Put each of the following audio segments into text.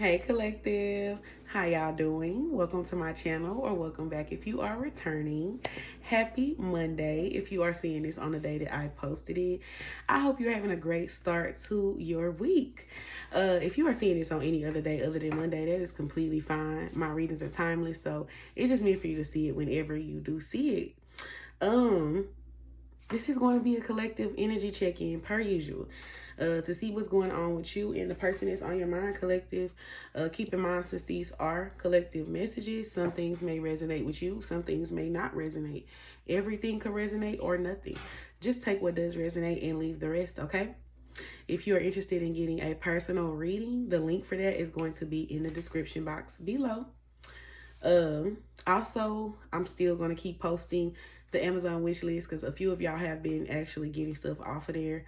Hey collective, how y'all doing? Welcome to my channel, or welcome back if you are returning. Happy Monday if you are seeing this on the day that I posted it. I hope you're having a great start to your week. If you are seeing this on any other day other than Monday, that is completely fine. My readings are timeless, so it's just meant for you to see it whenever you do see it. This is going to be a collective energy check-in per usual. To see what's going on with you and the person that's on your mind, collective. Keep in mind, since these are collective messages, some things may resonate with you, some things may not resonate. Everything could resonate or nothing. Just take what does resonate and leave the rest, okay? If you are interested in getting a personal reading, the link for that is going to be in the description box below. Also, I'm still going to keep posting the Amazon wish list because a few of y'all have been actually getting stuff off of there.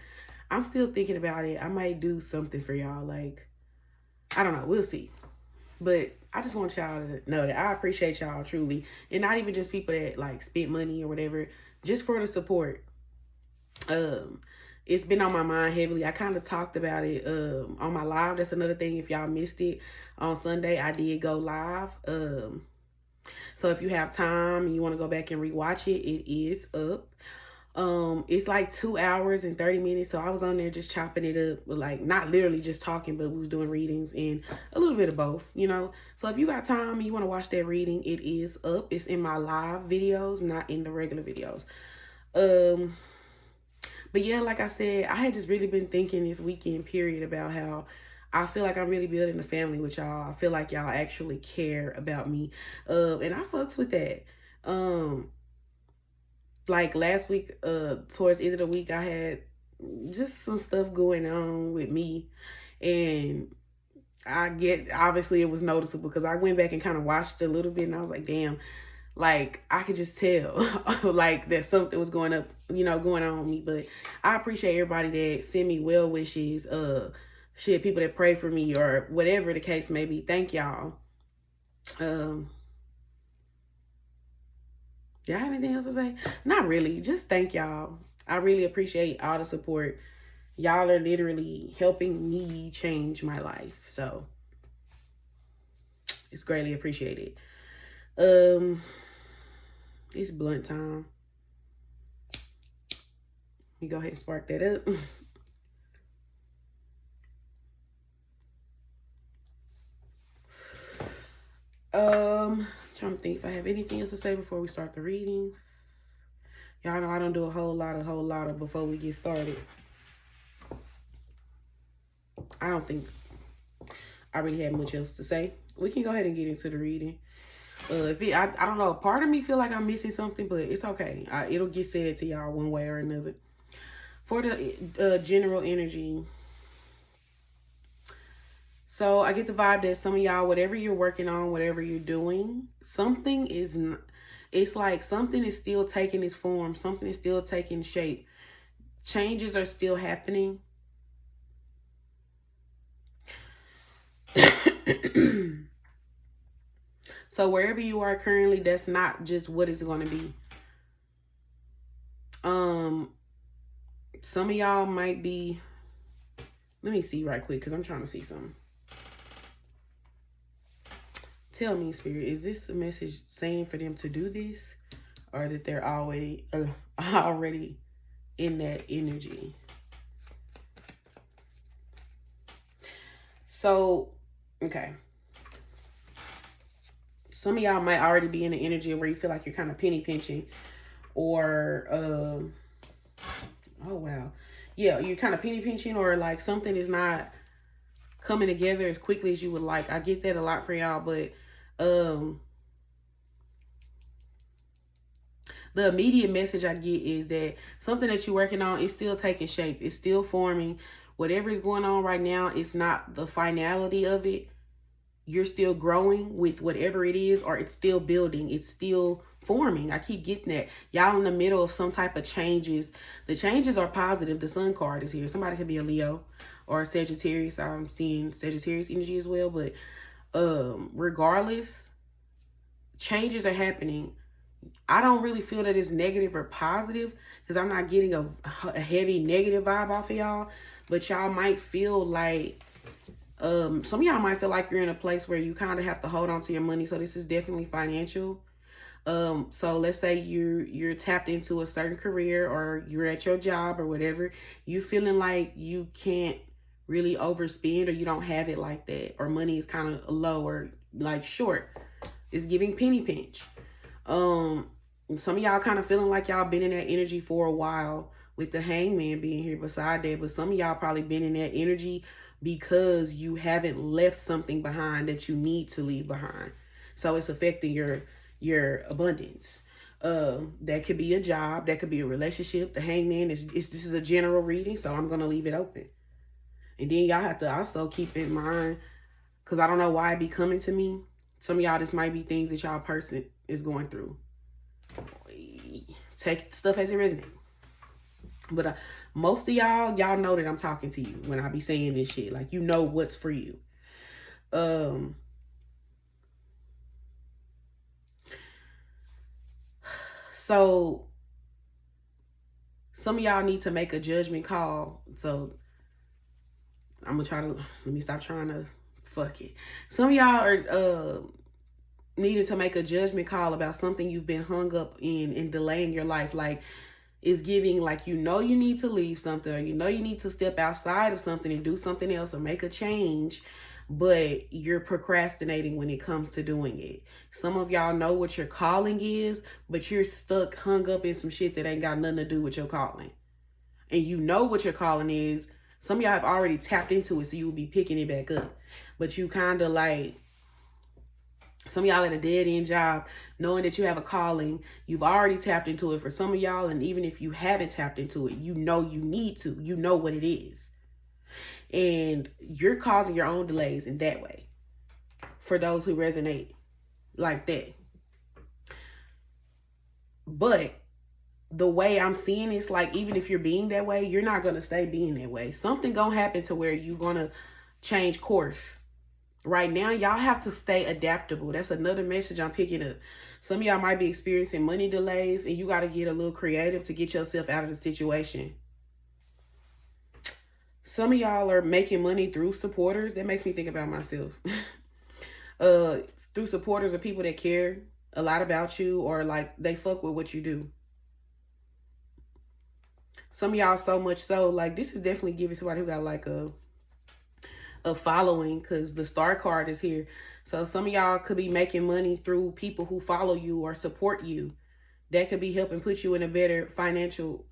I'm still thinking about it. I might do something for y'all. Like, I don't know. We'll see. But I just want y'all to know that I appreciate y'all truly. And not even just people that like spent money or whatever, just for the support. It's been on my mind heavily. I kind of talked about it on my live. That's another thing. If y'all missed it on Sunday, I did go live. So if you have time and you want to go back and rewatch it, it is up. It's like 2 hours and 30 minutes. So I was on there just chopping it up, like not literally just talking, but we was doing readings and a little bit of both, you know. So if you got time and you want to watch that reading, it is up. It's in my live videos, not in the regular videos. But yeah, like I said, I had just really been thinking this weekend period about how I feel like I'm really building a family with y'all. I feel like y'all actually care about me. And I fucks with that. Like last week, towards the end of the week, I had just some stuff going on with me. And I get, obviously it was noticeable because I went back and kind of watched it a little bit and I was like, damn, like I could just tell like that something was going on with me. But I appreciate everybody that send me well wishes, people that pray for me or whatever the case may be. Thank y'all. Do I have anything else to say? Not really, just thank y'all. I really appreciate all the support. Y'all are literally helping me change my life, so it's greatly appreciated. It's blunt time. Let me go ahead and spark that up. Trying to think if I have anything else to say before we start the reading. Y'all know I don't do a whole lot of before we get started. I don't think I really have much else to say. We can go ahead and get into the reading. I don't know, part of me feel like I'm missing something, but it's okay. It'll get said to y'all one way or another. For the general energy, so I get the vibe that some of y'all, whatever you're working on, whatever you're doing, something is, it's like something is still taking its form. Something is still taking shape. Changes are still happening. So wherever you are currently, that's not just what it's going to be. Some of y'all might be, let me see right quick because I'm trying to see something. Tell me, Spirit, is this a message saying for them to do this, or that they're already in that energy? So, okay. Some of y'all might already be in the energy where you feel like you're kind of penny pinching, or oh wow, yeah, you're kind of penny pinching, or like something is not coming together as quickly as you would like. I get that a lot for y'all, but the immediate message I get is that something that you're working on is still taking shape. It's still forming. Whatever is going on right now, it's not the finality of it. You're still growing with whatever it is, or it's still building. It's still forming. I keep getting that. Y'all in the middle of some type of changes. The changes are positive. The Sun card is here. Somebody could be a Leo or a Sagittarius. I'm seeing Sagittarius energy as well. But regardless, changes are happening. I don't really feel that it's negative or positive because I'm not getting a heavy negative vibe off of y'all. But y'all might feel like Some of y'all might feel like you're in a place where you kind of have to hold on to your money. So this is definitely financial. So let's say you're tapped into a certain career, or you're at your job or whatever. You feeling like you can't really overspend, or you don't have it like that, or money is kind of low or like short. It's giving penny pinch. Some of y'all kind of feeling like y'all been in that energy for a while, with the Hangman being here beside that. But some of y'all probably been in that energy because you haven't left something behind that you need to leave behind. So it's affecting your abundance. That could be a job, that could be a relationship. The Hangman this is a general reading, so I'm gonna leave it open. And then y'all have to also keep in mind, because I don't know why it be coming to me. Some of y'all, this might be things that y'all person is going through. Take stuff as it resonates. But most of y'all know that I'm talking to you when I be saying this shit. Like, you know what's for you. So some of y'all need to make a judgment call. So I'm gonna try to, let me stop trying to fuck it. Some of y'all are needed to make a judgment call about something you've been hung up in and delaying your life. Like, it's giving like, you know, you need to leave something, or you know you need to step outside of something and do something else or make a change, but you're procrastinating when it comes to doing it. Some of y'all know what your calling is, but you're stuck, hung up in some shit that ain't got nothing to do with your calling. And you know what your calling is. Some of y'all have already tapped into it, so you will be picking it back up. But you kind of like, some of y'all at a dead-end job, knowing that you have a calling. You've already tapped into it for some of y'all. And even if you haven't tapped into it, you know you need to. You know what it is. And you're causing your own delays in that way. For those who resonate like that. But the way I'm seeing it's like, even if you're being that way, you're not going to stay being that way. Something going to happen to where you're going to change course. Right now, y'all have to stay adaptable. That's another message I'm picking up. Some of y'all might be experiencing money delays, and you got to get a little creative to get yourself out of the situation. Some of y'all are making money through supporters. That makes me think about myself. Through supporters or people that care a lot about you, or like they fuck with what you do. Some of y'all so much so, like, this is definitely giving somebody who got like a following, because the star card is here. So some of y'all could be making money through people who follow you or support you. That could be helping put you in a better financial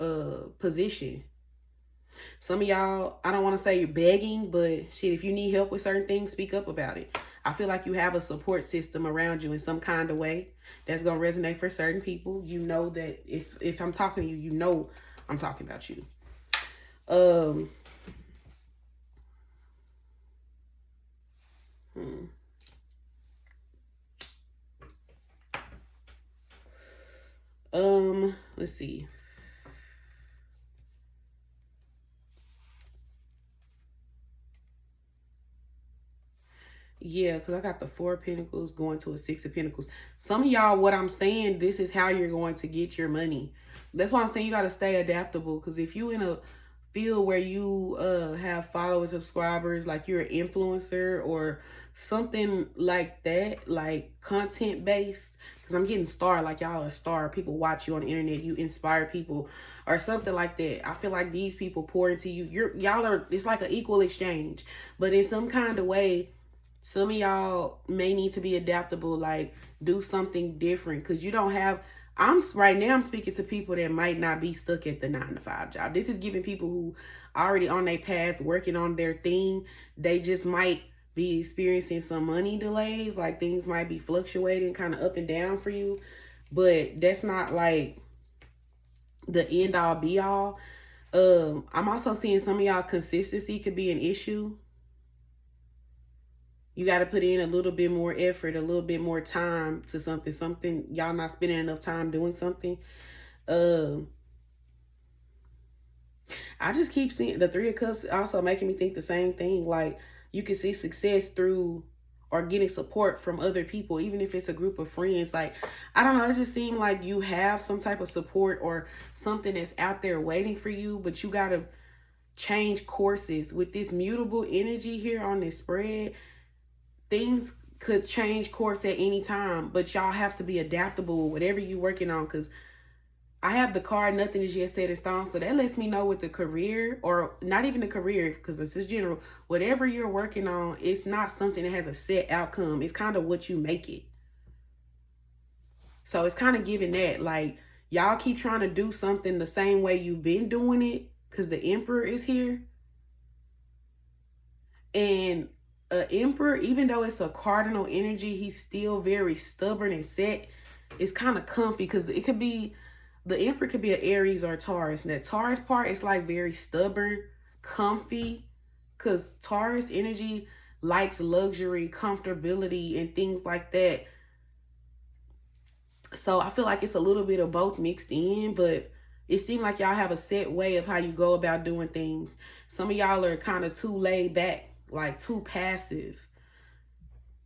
position. Some of y'all, I don't want to say you're begging, but shit, if you need help with certain things, speak up about it. I feel like you have a support system around you in some kind of way that's going to resonate for certain people. You know that if I'm talking to you, you know I'm talking about you. Let's see. Yeah, because I got the 4 of Pentacles going to a 6 of Pentacles. Some of y'all, what I'm saying, this is how you're going to get your money. That's why I'm saying you got to stay adaptable. Because if you in a field where you have followers, subscribers, like you're an influencer or something like that, like content based, because I'm getting star, like y'all are a star, people watch you on the internet, you inspire people or something like that. I feel like these people pour into you. Y'all are, it's like an equal exchange, but in some kind of way, some of y'all may need to be adaptable, like do something different, because you don't have, right now I'm speaking to people that might not be stuck at the 9-to-5 job. This is giving people who already on their path, working on their thing. They just might be experiencing some money delays, like things might be fluctuating kind of up and down for you, but that's not like the end all be all. I'm also seeing some of y'all consistency could be an issue. You got to put in a little bit more effort, a little bit more time to something y'all not spending enough time doing something. I just keep seeing the 3 of Cups also making me think the same thing. Like, you can see success through or getting support from other people, even if it's a group of friends. Like, I don't know, it just seems like you have some type of support or something that's out there waiting for you, but you got to change courses. With this mutable energy here on this spread, things could change course at any time, but y'all have to be adaptable with whatever you're working on, because I have the card, nothing is yet set in stone. So that lets me know with the career, or not even the career, because this is general, whatever you're working on, it's not something that has a set outcome. It's kind of what you make it. So it's kind of giving that, like, y'all keep trying to do something the same way you've been doing it, because the Emperor is here. And Emperor, even though it's a cardinal energy, he's still very stubborn and set. It's kind of comfy, because it could be, the Emperor could be an Aries or a Taurus. And that Taurus part is like very stubborn, comfy, because Taurus energy likes luxury, comfortability, and things like that. So I feel like it's a little bit of both mixed in, but it seems like y'all have a set way of how you go about doing things. Some of y'all are kind of too laid back, like too passive.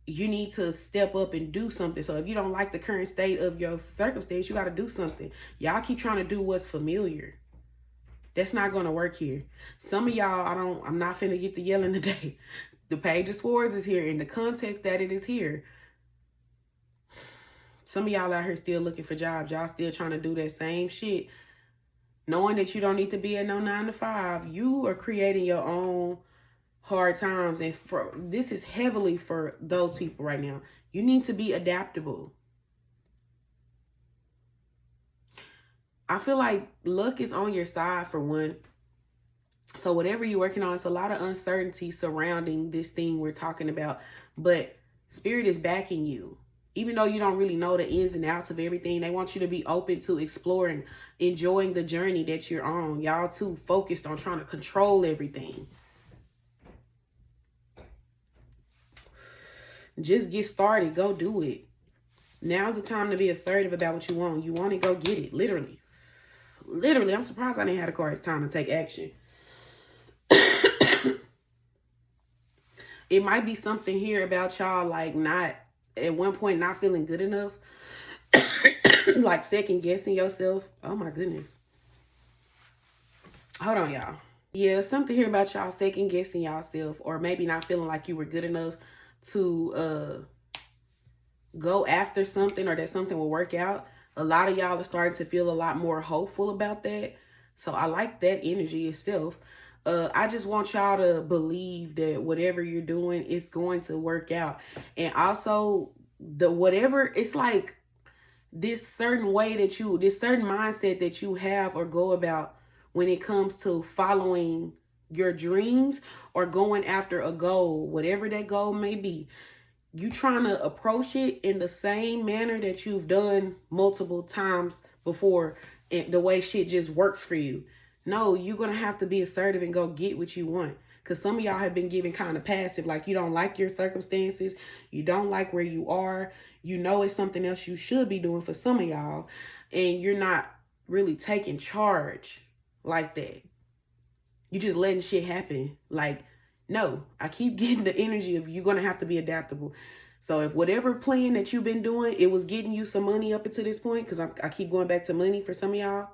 You need to step up and do something. So if you don't like the current state of your circumstance, you got to do something. Y'all keep trying to do what's familiar. That's not going to work here. Some of y'all, I'm not finna get to yelling today. The Page of Swords is here in the context that it is here. Some of y'all out here still looking for jobs. Y'all still trying to do that same shit, knowing that you don't need to be at no 9 to 5. You are creating your own hard times. And this is heavily for those people right now. You need to be adaptable. I feel like luck is on your side for one. So whatever you're working on, it's a lot of uncertainty surrounding this thing we're talking about. But Spirit is backing you. Even though you don't really know the ins and outs of everything, they want you to be open to exploring, enjoying the journey that you're on. Y'all too focused on trying to control everything. Just get started. Go do it. Now's the time to be assertive about what you want. You want it, go get it. Literally. Literally. I'm surprised I didn't have the card. It's time to take action. It might be something here about y'all, like, not at one point not feeling good enough. Like second guessing yourself. Oh my goodness. Hold on, y'all. Yeah, something here about y'all second guessing yourself, or maybe not feeling like you were good enough to go after something, or that something will work out. A lot of y'all are starting to feel a lot more hopeful about that. So I like that energy itself. I just want y'all to believe that whatever you're doing is going to work out. And also, it's like this certain way that this certain mindset that you have or go about when it comes to following your dreams or going after a goal, whatever that goal may be. You trying to approach it in the same manner that you've done multiple times before, and the way shit just works for you. No, you're going to have to be assertive and go get what you want. Because some of y'all have been giving kind of passive, like you don't like your circumstances. You don't like where you are. You know it's something else you should be doing for some of y'all. And you're not really taking charge like that. You just letting shit happen. Like, no, I keep getting the energy of you're going to have to be adaptable. So if whatever plan that you've been doing, it was getting you some money up until this point, because I keep going back to money for some of y'all.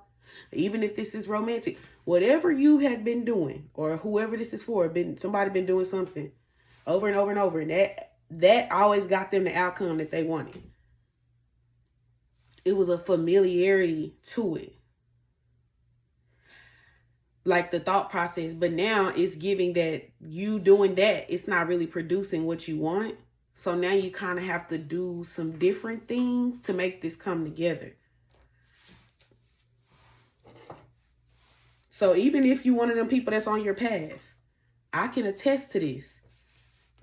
Even if this is romantic, whatever you had been doing, or whoever this is for, somebody been doing something over and over and over, and that always got them the outcome that they wanted. It was a familiarity to it, like the thought process. But now it's giving that you doing that, it's not really producing what you want. So now you kind of have to do some different things to make this come together. So even if you one of them people that's on your path, I can attest to this,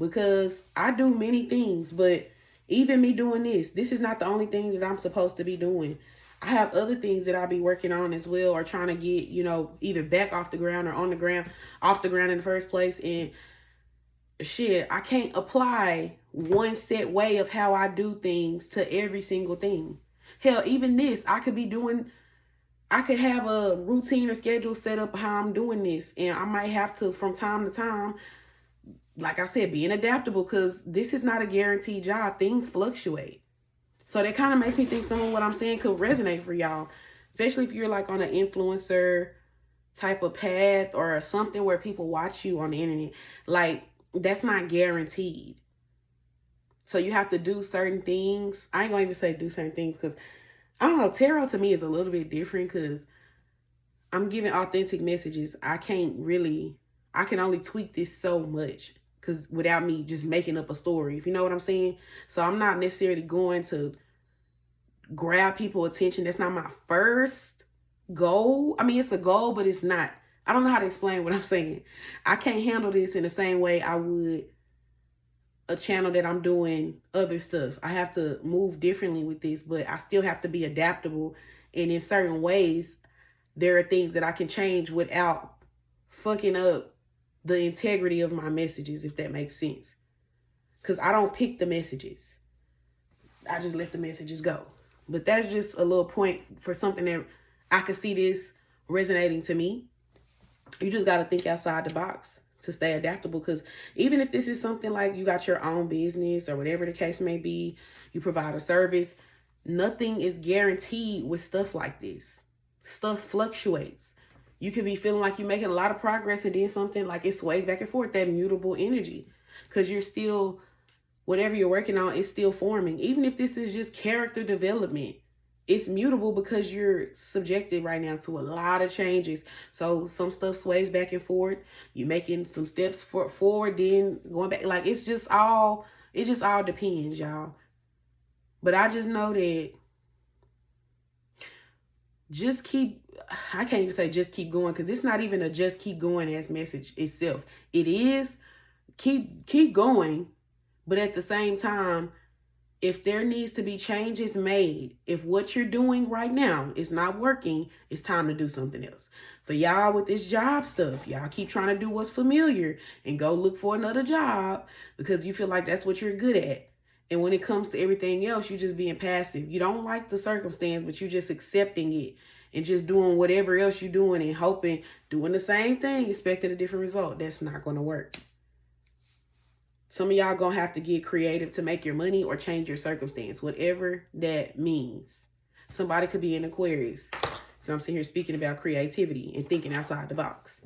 because I do many things, but even me doing this is not the only thing that I'm supposed to be doing. I have other things that I'll be working on as well, or trying to get, either back off the ground or on the ground, off the ground in the first place. And shit, I can't apply one set way of how I do things to every single thing. Hell, even this, I could have a routine or schedule set up how I'm doing this. And I might have to, from time to time, like I said, being adaptable, because this is not a guaranteed job. Things fluctuate. So that kind of makes me think some of what I'm saying could resonate for y'all, especially if you're like on an influencer type of path or something where people watch you on the internet. Like, that's not guaranteed. So you have to do certain things. I ain't gonna even say do certain things because I don't know. Tarot to me is a little bit different because I'm giving authentic messages. I can only tweak this so much because without me just making up a story, if you know what I'm saying. So I'm not necessarily going to grab people attention. That's not my first goal. I mean, it's a goal, but it's not. I don't know how to explain what I'm saying. I can't handle this in the same way I would a channel that I'm doing other stuff. I have to move differently with this, but I still have to be adaptable. And in certain ways, there are things that I can change without fucking up the integrity of my messages, if that makes sense. Because I don't pick the messages. I just let the messages go. But that's just a little point for something that I can see this resonating to me. You just got to think outside the box to stay adaptable. Because even if this is something like you got your own business or whatever the case may be, you provide a service, nothing is guaranteed with stuff like this. Stuff fluctuates. You could be feeling like you're making a lot of progress and then something like it sways back and forth, that mutable energy. Because you're still, whatever you're working on is still forming. Even if this is just character development, it's mutable because you're subjected right now to a lot of changes. So some stuff sways back and forth. You're making some steps forward, then going back. Like, it just all depends, y'all. But I just know that I can't even say just keep going, because it's not even a just keep going as message itself. It is keep going, but at the same time, if there needs to be changes made, if what you're doing right now is not working, it's time to do something else. For y'all with this job stuff, y'all keep trying to do what's familiar and go look for another job because you feel like that's what you're good at. And when it comes to everything else, you're just being passive. You don't like the circumstance, but you're just accepting it and just doing whatever else you're doing and hoping, doing the same thing, expecting a different result. That's not going to work. Some of y'all going to have to get creative to make your money or change your circumstance, whatever that means. Somebody could be an Aquarius. So I'm sitting here speaking about creativity and thinking outside the box.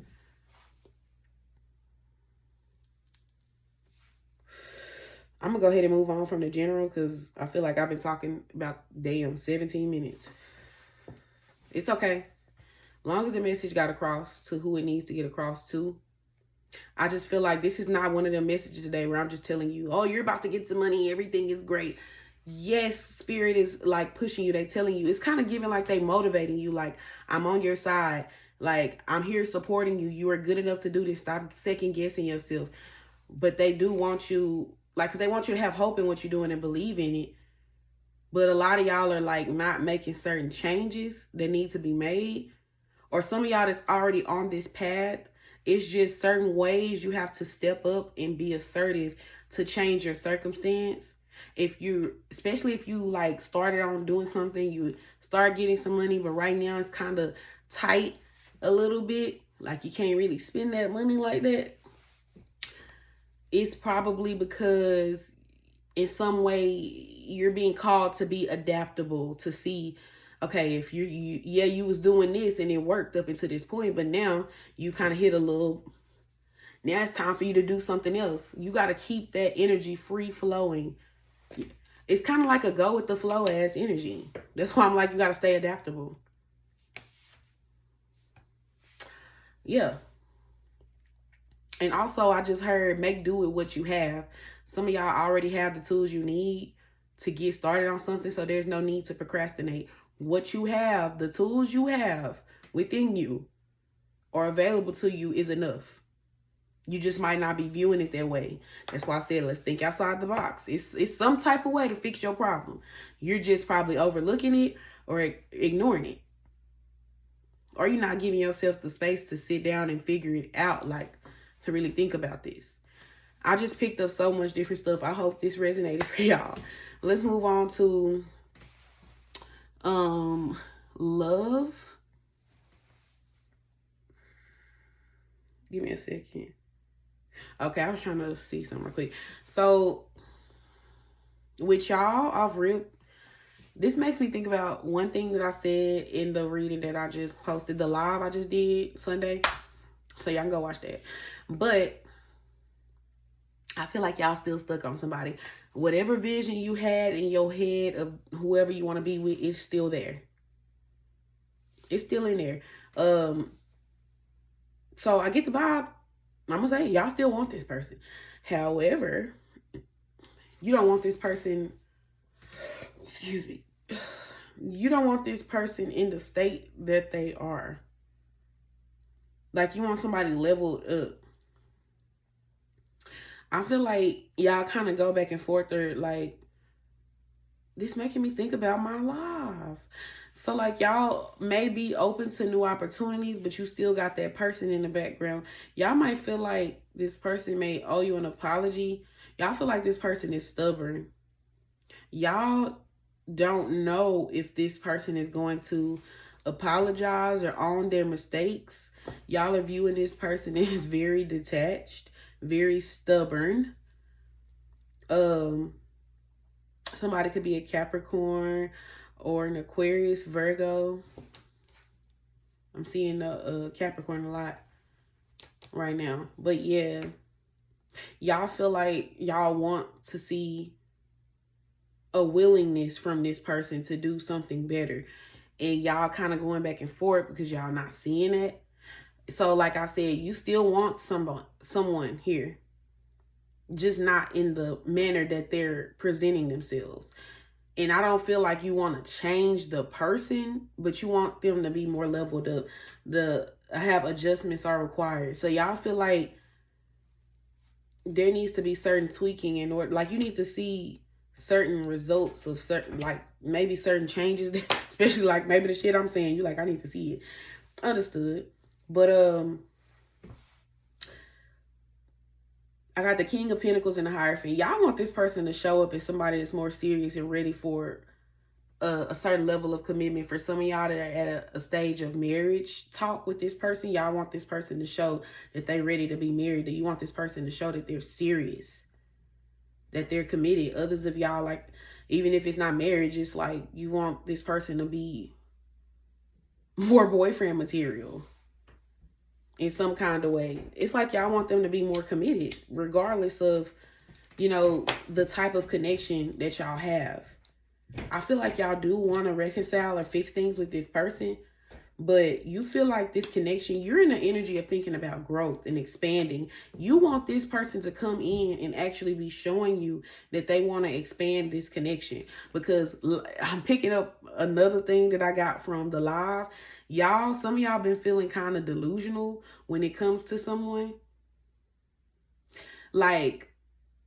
I'm going to go ahead and move on from the general because I feel like I've been talking about, 17 minutes. It's okay. As long as the message got across to who it needs to get across to. I just feel like this is not one of them messages today where I'm just telling you, oh, you're about to get some money, everything is great. Yes, spirit is like pushing you. They telling you, it's kind of giving like they motivating you. Like, I'm on your side. Like, I'm here supporting you. You are good enough to do this. Stop second guessing yourself. But they do want you, like, because they want you to have hope in what you're doing and believe in it. But a lot of y'all are like not making certain changes that need to be made. Or some of y'all that's already on this path, it's just certain ways you have to step up and be assertive to change your circumstance. Especially if you like started on doing something, you start getting some money, but right now it's kind of tight a little bit. Like, you can't really spend that money like that. It's probably because in some way you're being called to be adaptable, to see, okay, if you was doing this and it worked up until this point, but now you kind of hit a little, now it's time for you to do something else. You got to keep that energy free flowing. It's kind of like a go with the flow ass energy. That's why I'm like, you got to stay adaptable. Yeah. And also, I just heard make do with what you have. Some of y'all already have the tools you need to get started on something, so there's no need to procrastinate. What you have, the tools you have within you or available to you is enough. You just might not be viewing it that way. That's why I said, let's think outside the box. It's some type of way to fix your problem. You're just probably overlooking it or ignoring it. Or you're not giving yourself the space to sit down and figure it out, like to really think about this. I just picked up so much different stuff. I hope this resonated for y'all. Let's move on to love. Give me a second. Okay, I was trying to see something real quick. So with y'all off rip, This makes me think about one thing that I said in the reading that I just posted, the live I just did Sunday. So y'all can go watch that. But I feel like y'all still stuck on somebody. Whatever vision you had in your head of whoever you want to be with is still there. It's still in there. So I get the vibe. I'm going to say, y'all still want this person. However, you don't want this person, excuse me, you don't want this person in the state that they are. Like, you want somebody leveled up. I feel like y'all kind of go back and forth, or like, this making me think about my life. So like, y'all may be open to new opportunities, but you still got that person in the background. Y'all might feel like this person may owe you an apology. Y'all feel like this person is stubborn. Y'all don't know if this person is going to apologize or own their mistakes. Y'all are viewing this person as very detached, very stubborn. Somebody could be a Capricorn or an Aquarius, Virgo. I'm seeing a Capricorn a lot right now. But yeah, y'all feel like y'all want to see a willingness from this person to do something better. And y'all kind of going back and forth because y'all not seeing it. So like I said, you still want someone here, just not in the manner that they're presenting themselves. And I don't feel like you want to change the person, but you want them to be more leveled up. Have adjustments are required. So y'all feel like there needs to be certain tweaking in order, like you need to see certain results of certain, like maybe certain changes, especially like maybe the shit I'm saying, you like, I need to see it. Understood. But I got the King of Pentacles and the Hierophant. Y'all want this person to show up as somebody that's more serious and ready for a certain level of commitment. For some of y'all that are at a stage of marriage talk with this person, y'all want this person to show that they're ready to be married. That you want this person to show that they're serious, that they're committed. Others of y'all, like, even if it's not marriage, it's like you want this person to be more boyfriend material in some kind of way. It's like y'all want them to be more committed, regardless of, you know, the type of connection that y'all have. I feel like y'all do want to reconcile or fix things with this person, but you feel like this connection, you're in the energy of thinking about growth and expanding. You want this person to come in and actually be showing you that they want to expand this connection. Because I'm picking up another thing that I got from the live. Y'all, some of y'all been feeling kind of delusional when it comes to someone. Like,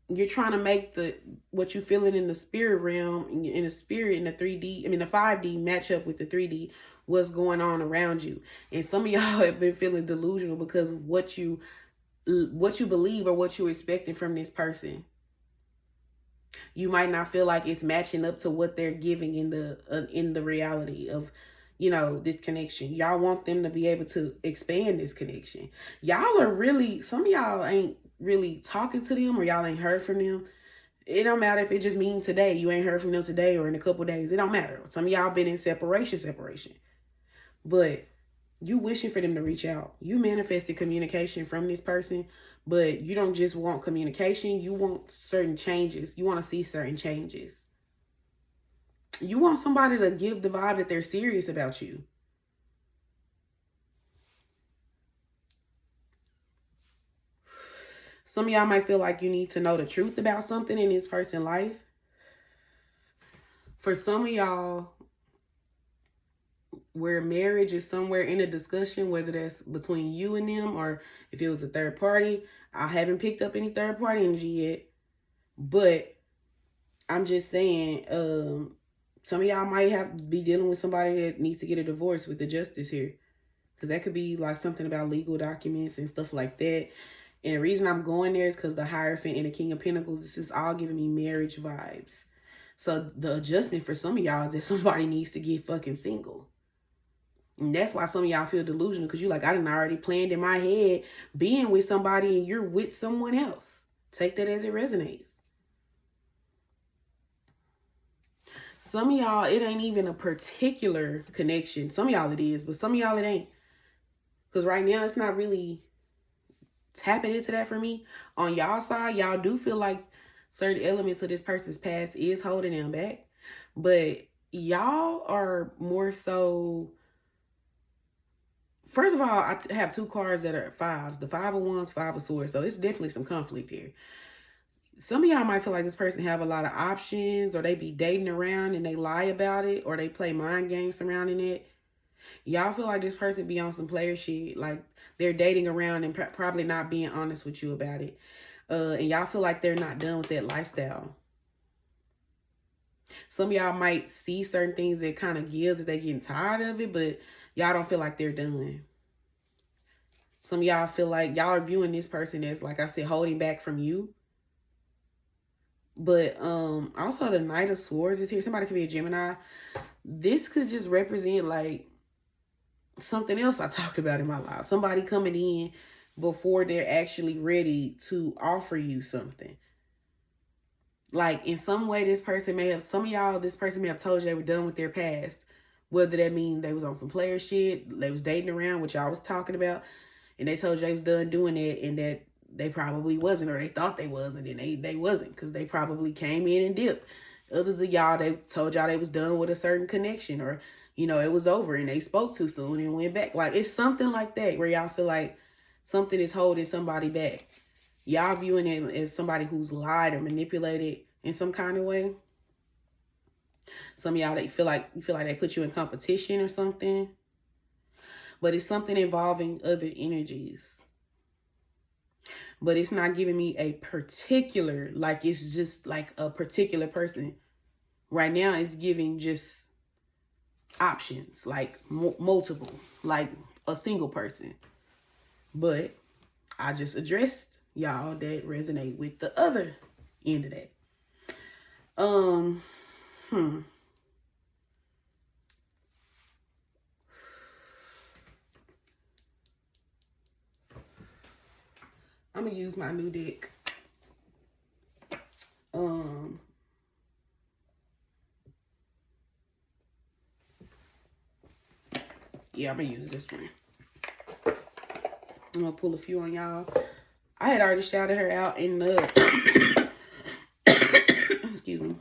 you're trying to make what you feeling in the spirit realm, in the spirit, in the 3D, I mean the 5D match up with the 3D, what's going on around you. And some of y'all have been feeling delusional because of what you believe or what you're expecting from this person. You might not feel like it's matching up to what they're giving in the reality of, you know, this connection. Y'all want them to be able to expand this connection. Y'all are really, some of y'all ain't really talking to them, or y'all ain't heard from them. It don't matter if it just means today. You ain't heard from them today or in a couple days. It don't matter. Some of y'all been in separation. But you wishing for them to reach out. You manifested communication from this person, but you don't just want communication. You want certain changes. You want to see certain changes. You want somebody to give the vibe that they're serious about you. Some of y'all might feel like you need to know the truth about something in this person's life. For some of y'all, where marriage is somewhere in a discussion, whether that's between you and them or if it was a third party. I haven't picked up any third party energy yet, but I'm just saying, some of y'all might have to be dealing with somebody that needs to get a divorce with the justice here, because that could be like something about legal documents and stuff like that. And the reason I'm going there is because the Hierophant and the King of Pentacles, this is all giving me marriage vibes. So the adjustment for some of y'all is that somebody needs to get fucking single. And that's why some of y'all feel delusional, because you're like, I done already planned in my head being with somebody and you're with someone else. Take that as it resonates. Some of y'all, it ain't even a particular connection. Some of y'all it is, but some of y'all it ain't. Because right now it's not really tapping into that for me. On y'all side, y'all do feel like certain elements of this person's past is holding them back. But y'all are more so... First of all, I have two cards that are fives. The Five of Wands, Five of Swords. So it's definitely some conflict here. Some of y'all might feel like this person have a lot of options, or they be dating around and they lie about it, or they play mind games surrounding it. Y'all feel like this person be on some player shit, like they're dating around and probably not being honest with you about it. And y'all feel like they're not done with that lifestyle. Some of y'all might see certain things that kind of gives that they getting tired of it, but y'all don't feel like they're done. Some of y'all feel like y'all are viewing this person as, like I said, holding back from you. But also the Knight of Swords is here. Somebody could be a Gemini. This could just represent like something else I talked about in my life. Somebody coming in before they're actually ready to offer you something. Like in some way, this person may have, some of y'all, this person may have told you they were done with their past. Whether that mean they was on some player shit, they was dating around, which y'all was talking about, and they told you they was done doing it, and that they probably wasn't, or they thought they wasn't, and they wasn't, because they probably came in and dipped. Others of y'all, they told y'all they was done with a certain connection, or, you know, it was over and they spoke too soon and went back. Like, it's something like that where y'all feel like something is holding somebody back. Y'all viewing it as somebody who's lied or manipulated in some kind of way. Some of y'all, you feel like they put you in competition or something. But it's something involving other energies. But it's not giving me a particular, like it's just like a particular person. Right now it's giving just options, like multiple, like a single person. But I just addressed y'all that resonate with the other end of that. I'm gonna use my new deck. Yeah, I'm gonna use this one. I'm gonna pull a few on y'all. I had already shouted her out in the excuse me.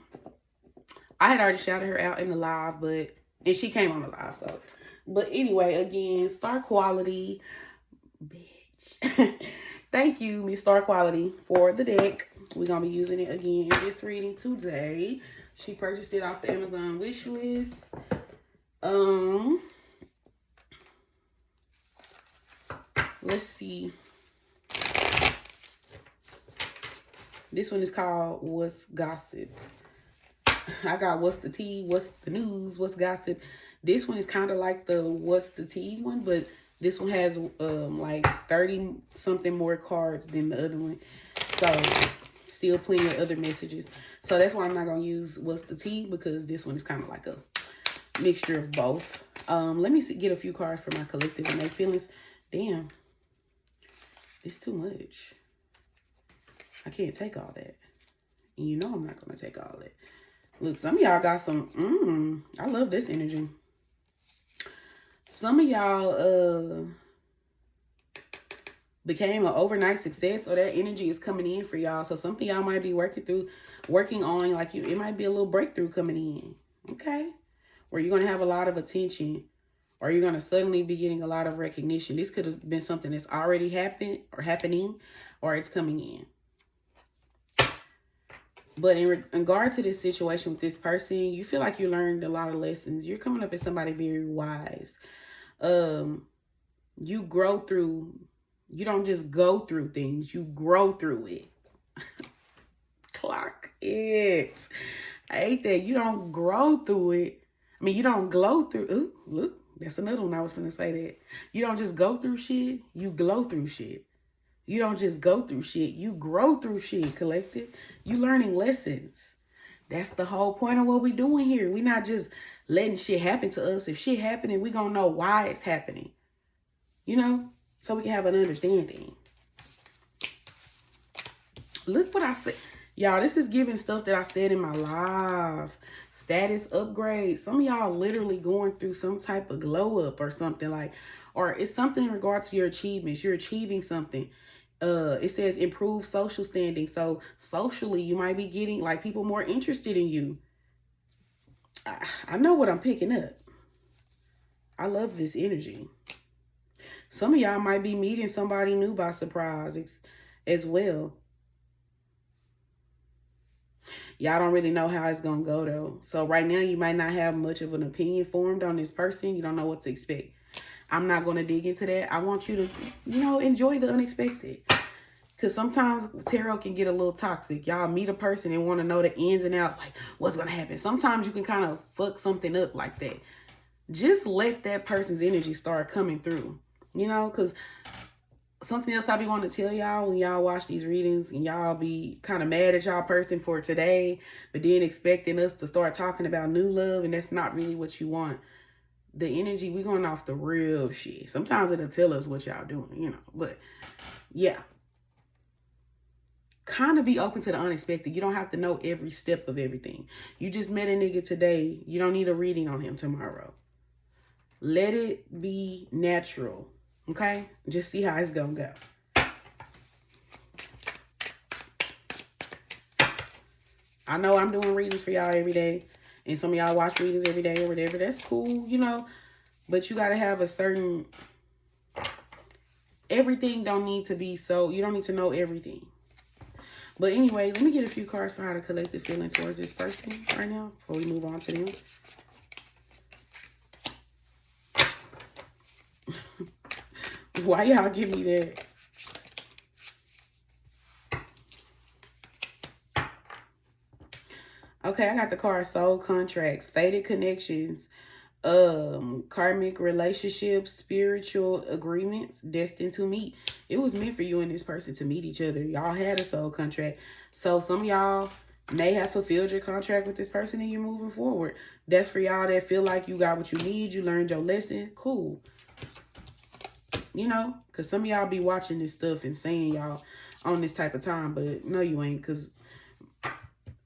I had already shouted her out in the live, and she came on the live, so. But anyway, again, Star Quality, bitch. Thank you, Miss Star Quality, for the deck. We're gonna be using it again in this reading today. She purchased it off the Amazon wish list. Let's see. This one is called What's Gossip. I got What's the Tea, What's the News, What's Gossip. This one is kind of like the What's the Tea one, but this one has like 30 something more cards than the other one. So still plenty of other messages. So that's why I'm not going to use What's the Tea, because this one is kind of like a mixture of both. Let me get a few cards for my collective and their feelings. Damn. It's too much. I can't take all that. And you know I'm not going to take all that. Look, some of y'all got some, I love this energy. Some of y'all became an overnight success, or that energy is coming in for y'all. So something y'all might be working on, like it might be a little breakthrough coming in. Okay? Where you're going to have a lot of attention, or you're going to suddenly be getting a lot of recognition. This could have been something that's already happened or happening, or it's coming in. But in regard to this situation with this person, you feel like you learned a lot of lessons. You're coming up as somebody very wise. You grow through, you don't just go through things, you grow through it. Clock it. I hate that. You don't grow through it. I mean, you don't glow through. Ooh, look, that's another one I was going to say that. You don't just go through shit, you glow through shit. You don't just go through shit. You grow through shit, collective. You learning lessons. That's the whole point of what we doing here. We not just letting shit happen to us. If shit happening, we gonna know why it's happening. You know? So we can have an understanding. Look what I said. Y'all, this is giving stuff that I said in my live. Status upgrade. Some of y'all literally going through some type of glow up or something like, or it's something in regards to your achievements. You're achieving something. It says improve social standing. So socially, you might be getting like people more interested in you. I know what I'm picking up. I love this energy. Some of y'all might be meeting somebody new by surprise as well. Y'all don't really know how it's going to go, though. So right now, you might not have much of an opinion formed on this person. You don't know what to expect. I'm not going to dig into that. I want you to, enjoy the unexpected. Because sometimes tarot can get a little toxic. Y'all meet a person and want to know the ins and outs, like what's going to happen. Sometimes you can kind of fuck something up like that. Just let that person's energy start coming through, because something else I be wanting to tell y'all when y'all watch these readings and y'all be kind of mad at y'all person for today, but then expecting us to start talking about new love, and that's not really what you want. The energy, we going off the real shit. Sometimes it'll tell us what y'all doing, but yeah. Kind of be open to the unexpected. You don't have to know every step of everything. You just met a nigga today. You don't need a reading on him tomorrow. Let it be natural. Okay? Just see how it's going to go. I know I'm doing readings for y'all every day. And some of y'all watch readings every day or whatever. That's cool, But you got to have a certain... Everything don't need to be so... You don't need to know everything. But anyway, let me get a few cards for how to collect the feeling towards this person right now before we move on to them. Why y'all give me that? Okay, I got the card Soul Contracts, Fated Connections, karmic relationships, spiritual agreements, destined to meet. It was meant for you and this person to meet each other. Y'all had a soul contract. So some of y'all may have fulfilled your contract with this person and you're moving forward. That's for y'all that feel like you got what you need. You learned your lesson. Cool. Because some of y'all be watching this stuff and saying y'all on this type of time, but no, you ain't. Because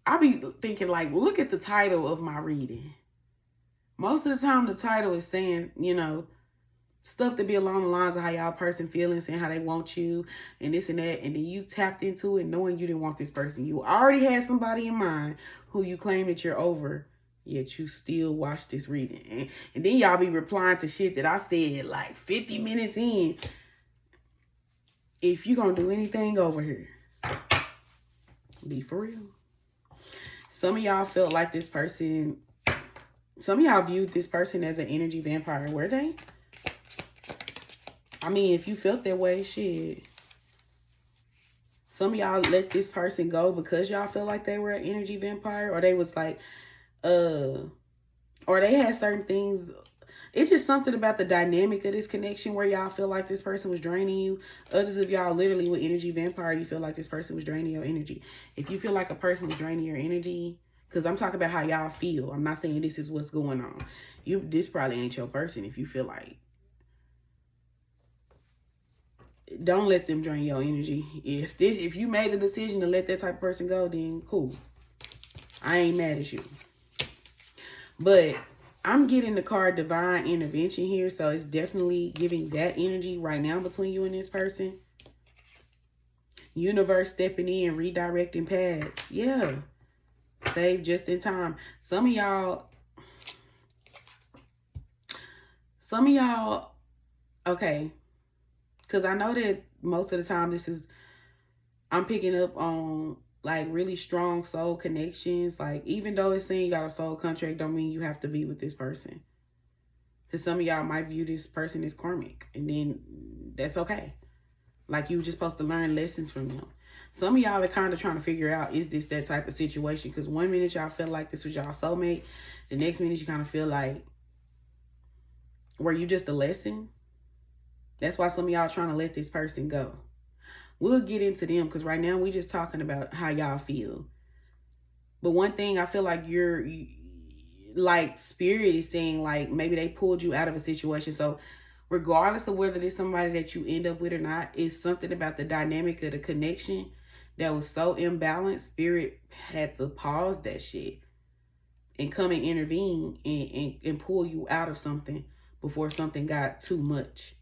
I be thinking like, look at the title of my reading. Most of the time, the title is saying, stuff to be along the lines of how y'all person feeling, saying how they want you and this and that. And then you tapped into it knowing you didn't want this person. You already had somebody in mind who you claim that you're over, yet you still watch this reading. And then y'all be replying to shit that I said like 50 minutes in. If you gonna do anything over here, be for real. Some of y'all felt like this person... Some of y'all viewed this person as an energy vampire. Were they? I mean, if you felt that way, shit. Some of y'all let this person go because y'all felt like they were an energy vampire. Or they was like, or they had certain things. It's just something about the dynamic of this connection where y'all feel like this person was draining you. Others of y'all literally with energy vampire, you feel like this person was draining your energy. If you feel like a person was draining your energy... Because I'm talking about how y'all feel. I'm not saying this is what's going on. This probably ain't your person if you feel like. Don't let them drain your energy. If you made the decision to let that type of person go, then cool. I ain't mad at you. But I'm getting the card Divine Intervention here. So it's definitely giving that energy right now between you and this person. Universe stepping in, redirecting paths. Yeah. Save just in time. Some of y'all, okay, because I know that most of the time I'm picking up on like really strong soul connections. Like even though it's saying you got a soul contract, don't mean you have to be with this person. Because some of y'all might view this person as karmic, and then that's okay. Like you were just supposed to learn lessons from them. Some of y'all are kind of trying to figure out, is this that type of situation? Because one minute y'all feel like this was y'all soulmate. The next minute you kind of feel like, were you just a lesson? That's why some of y'all trying to let this person go. We'll get into them because right now we just talking about how y'all feel. But one thing I feel like like spirit is saying like maybe they pulled you out of a situation. So regardless of whether there's somebody that you end up with or not, it's something about the dynamic of the connection that was so imbalanced, spirit had to pause that shit and come and intervene and pull you out of something before something got too much.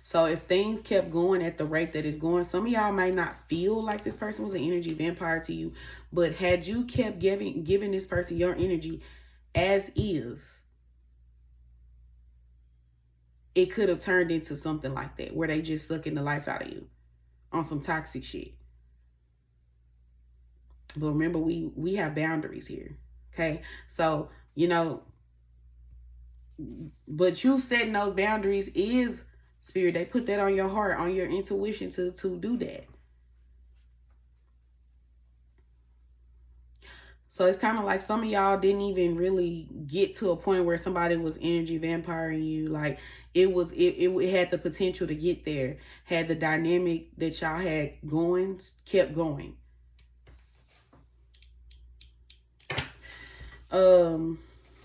So if things kept going at the rate that it's going, some of y'all might not feel like this person was an energy vampire to you, but had you kept giving this person your energy as is, it could have turned into something like that, where they just sucking the life out of you on some toxic shit. But remember, we have boundaries here. Okay. So, you know, but you setting those boundaries is spirit. They put that on your heart, on your intuition to do that. So it's kind of like some of y'all didn't even really get to a point where somebody was energy vampiring you. Like it had the potential to get there. Had the dynamic that y'all had going, kept going.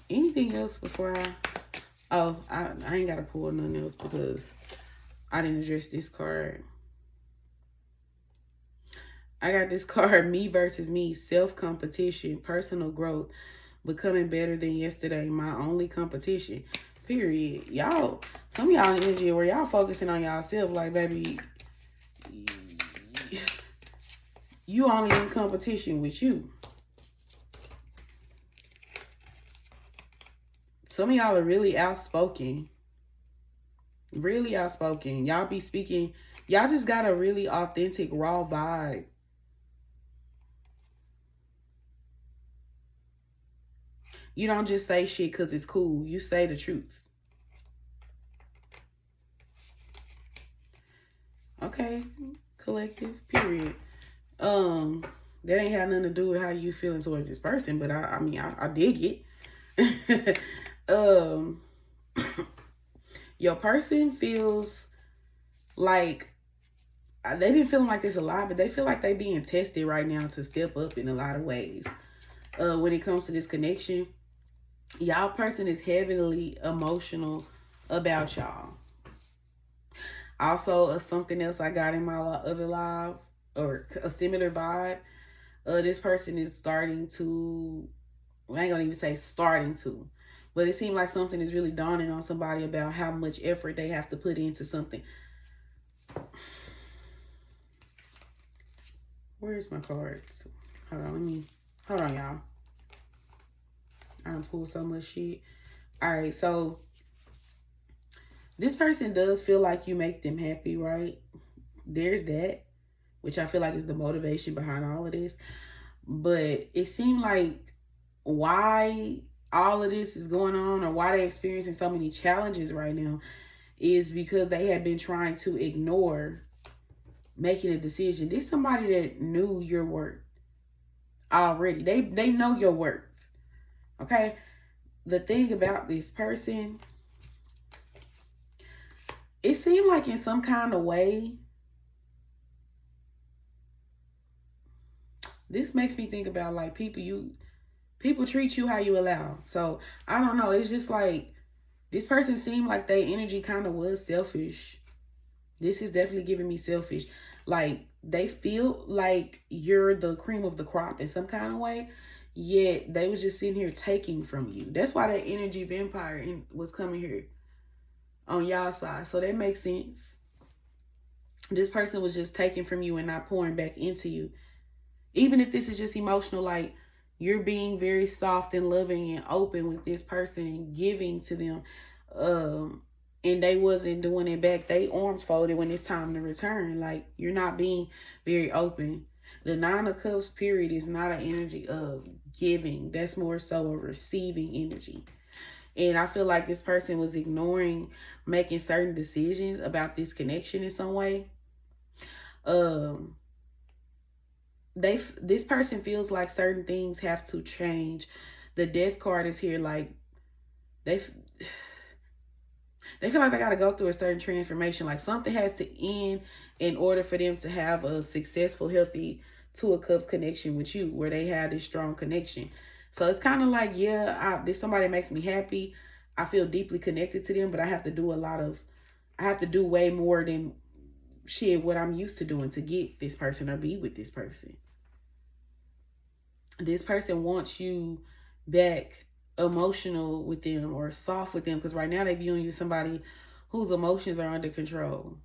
Anything else before I ain't gotta pull nothing else because I didn't address this card. I got this card, me versus me, self-competition, personal growth, becoming better than yesterday, my only competition, period. Y'all, some of y'all energy where y'all focusing on y'all self, like, baby, you only in competition with you. Some of y'all are really outspoken. Really outspoken. Y'all be speaking. Y'all just got a really authentic, raw vibe. You don't just say shit because it's cool. You say the truth. Okay. Collective. Period. That ain't had nothing to do with how you feeling towards this person, but I mean, I dig it. Your person feels like they've been feeling like this a lot, but they feel like they being tested right now to step up in a lot of ways. When it comes to this connection, y'all person is heavily emotional about y'all. Also, something else I got in my other live, or a similar vibe, this person is starting to, I ain't gonna even say starting to, but it seems like something is really dawning on somebody about how much effort they have to put into something. Where's my cards? Hold on, y'all. I done pulled so much shit. All right, so this person does feel like you make them happy, right? There's that, which I feel like is the motivation behind all of this. But it seemed like why all of this is going on, or why they're experiencing so many challenges right now, is because they have been trying to ignore making a decision. This is somebody that knew your worth already. They know your worth. Okay? The thing about this person, it seemed like in some kind of way, this makes me think about like people treat you how you allow. So I don't know. It's just like this person seemed like their energy kind of was selfish. This is definitely giving me selfish. Like they feel like you're the cream of the crop in some kind of way, yet they was just sitting here taking from you. That's why that energy vampire was coming here on y'all side. So that makes sense. This person was just taking from you and not pouring back into you. Even if this is just emotional, like you're being very soft and loving and open with this person and giving to them, and they wasn't doing it back. They arms folded when it's time to return. Like you're not being very open. The Nine of Cups period is not an energy of giving. That's more so a receiving energy. And I feel like this person was ignoring making certain decisions about this connection in some way. This person feels like certain things have to change. The Death card is here. Like they feel like they got to go through a certain transformation. Like something has to end in order for them to have a successful, healthy Two of Cups connection with you, where they have this strong connection. So it's kind of like, yeah, this somebody makes me happy. I feel deeply connected to them, but I have to do way more than shit what I'm used to doing to get this person or be with this person. This person wants you back emotional with them or soft with them, because right now they're viewing you as somebody whose emotions are under control,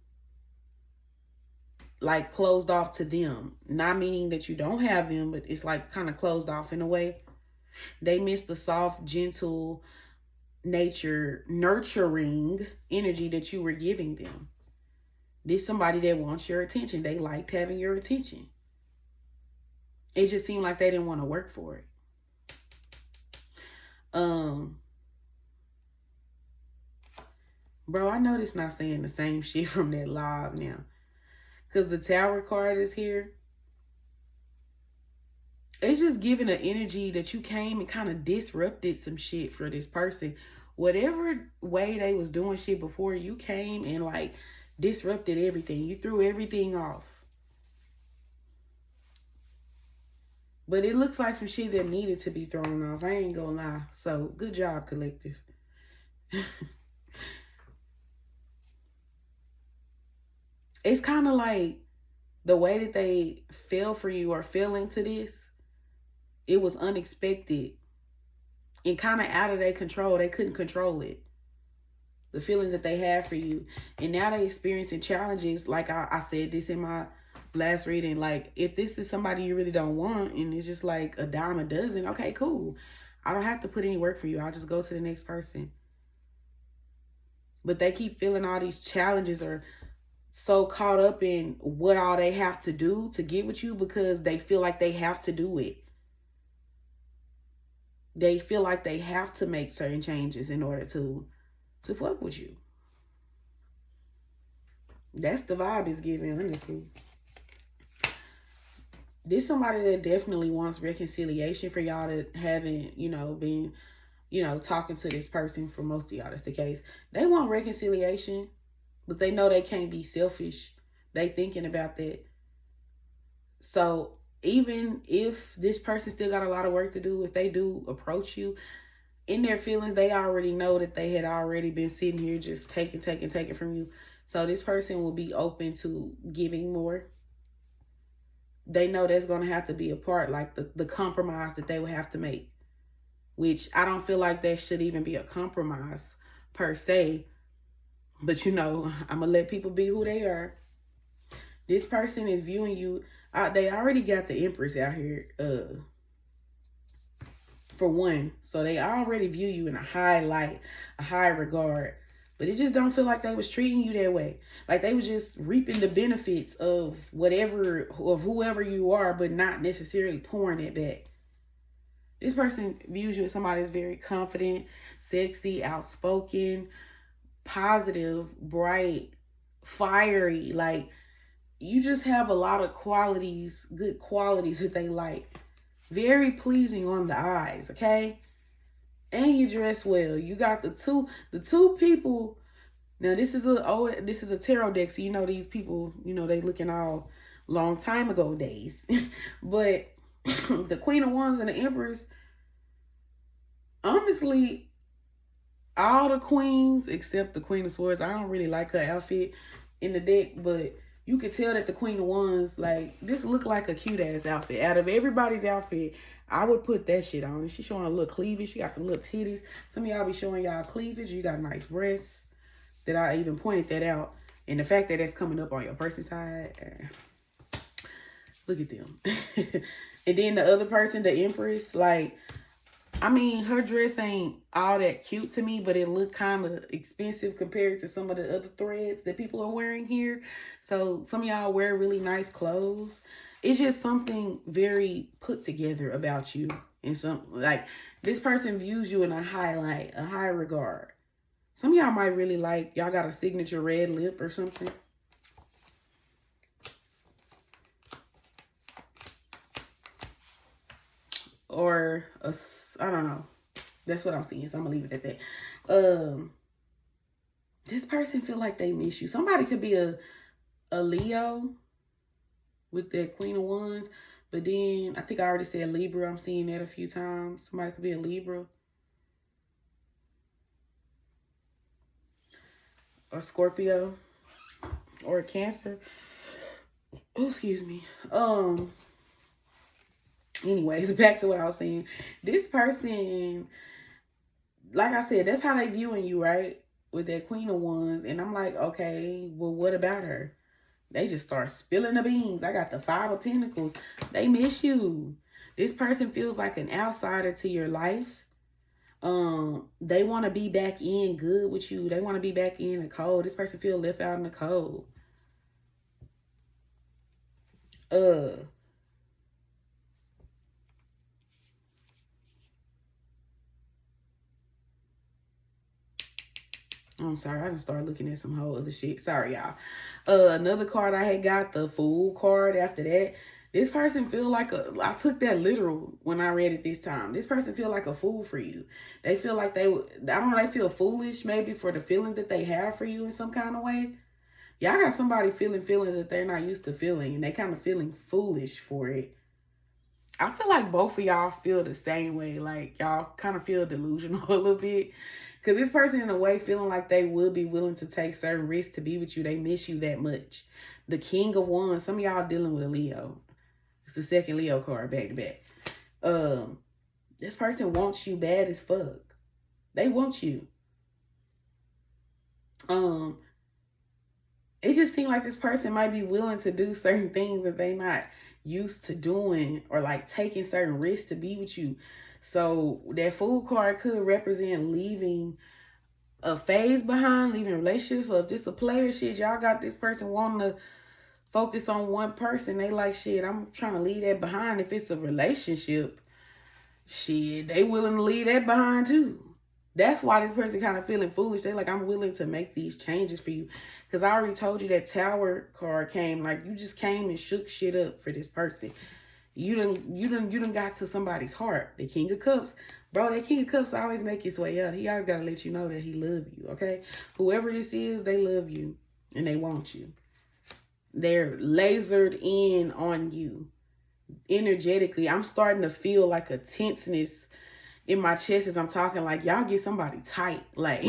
like closed off to them. Not meaning that you don't have them, but it's like kind of closed off in a way. They miss the soft, gentle nature, nurturing energy that you were giving them. This somebody that wants your attention. They liked having your attention. It just seemed like they didn't want to work for it. Bro, I know this not saying the same shit from that live now, because the Tower card is here. It's just giving an energy that you came and kind of disrupted some shit for this person. Whatever way they was doing shit before, you came and like disrupted everything. You threw everything off. But it looks like some shit that needed to be thrown off. I ain't gonna lie. So, good job, collective. It's kind of like the way that they fell for you or fell into this, it was unexpected and kind of out of their control. They couldn't control it. The feelings that they have for you. And now they experiencing challenges. Like I said this in my last reading, like if this is somebody you really don't want and it's just like a dime a dozen, okay, cool. I don't have to put any work for you. I'll just go to the next person. But they keep feeling all these challenges or so caught up in what all they have to do to get with you because they feel like they have to do it. They feel like they have to make certain changes in order to fuck with you. That's the vibe it's giving, honestly. This somebody that definitely wants reconciliation for y'all that haven't, been, talking to this person. For most of y'all, that's the case. They want reconciliation, but they know they can't be selfish. They thinking about that. So even if this person still got a lot of work to do, if they do approach you in their feelings, they already know that they had already been sitting here just taking from you. So this person will be open to giving more. They know there's going to have to be a part, like the compromise that they would have to make, which I don't feel like that should even be a compromise per se. But I'm going to let people be who they are. This person is viewing you. They already got the Empress out here, for one. So they already view you in a high light, a high regard. But it just don't feel like they was treating you that way. Like they was just reaping the benefits of whoever you are, but not necessarily pouring it back. This person views you as somebody that's very confident, sexy, outspoken, positive, bright, fiery. Like you just have a lot of qualities, good qualities that they like. Very pleasing on the eyes, okay? And you dress well. You got the two people. Now this is a tarot deck, so these people, they looking all long time ago days. But the Queen of Wands and the Empress, honestly, all the queens except the Queen of Swords, I don't really like her outfit in the deck, but you could tell that the Queen of Wands, like, this look like a cute ass outfit. Out of everybody's outfit, I would put that shit on. She's showing a little cleavage. She got some little titties. Some of y'all be showing y'all cleavage. You got nice breasts. That I even pointed that out. And the fact that that's coming up on your person's side. Look at them. And then the other person, the Empress, like, her dress ain't all that cute to me, but it looked kind of expensive compared to some of the other threads that people are wearing here. So some of y'all wear really nice clothes. It's just something very put together about you. And this person views you in a high light, a high regard. Some of y'all might really like, y'all got a signature red lip or something. Or I don't know. That's what I'm seeing, so I'm gonna leave it at that. This person feel like they miss you. Somebody could be a Leo with that Queen of Wands, but then I think I already said Libra. I'm seeing that a few times. Somebody could be a Libra or Scorpio. or Cancer. Oh, excuse me. Anyways, back to what I was saying. This person, like I said, that's how they viewing you, right? With that Queen of Wands. And I'm like, okay, well, what about her? They just start spilling the beans. I got the Five of Pentacles. They miss you. This person feels like an outsider to your life. They want to be back in good with you. They want to be back in the cold. This person feel left out in the cold. I'm sorry, I just started looking at some whole other shit. Sorry, y'all. Another card I had got, the Fool card after that. This person feel like I took that literal when I read it this time. This person feel like a fool for you. They feel like I don't know, they feel foolish maybe for the feelings that they have for you in some kind of way. Y'all got somebody feeling feelings that they're not used to feeling, and they kind of feeling foolish for it. I feel like both of y'all feel the same way. Like, y'all kind of feel delusional a little bit. Because this person, in a way, feeling like they would be willing to take certain risks to be with you. They miss you that much. The King of Wands. Some of y'all dealing with a Leo. It's the second Leo card back to back. This person wants you bad as fuck. They want you. It just seems like this person might be willing to do certain things that they not used to doing, or like taking certain risks to be with you. So that Fool card could represent leaving a phase behind, leaving relationships. So if this a player shit, y'all got this person wanting to focus on one person. They like, shit, I'm trying to leave that behind. If it's a relationship, shit, they willing to leave that behind too. That's why this person kind of feeling foolish. They like, I'm willing to make these changes for you. Because I already told you that Tower card came. Like, you just came and shook shit up for this person. You done got to somebody's heart. The King of Cups. Bro, that King of Cups always make his way up. He always got to let you know that he love you, okay? Whoever this is, they love you. And they want you. They're lasered in on you. Energetically, I'm starting to feel like a tenseness in my chest as I'm talking. Like, y'all get somebody tight. Like,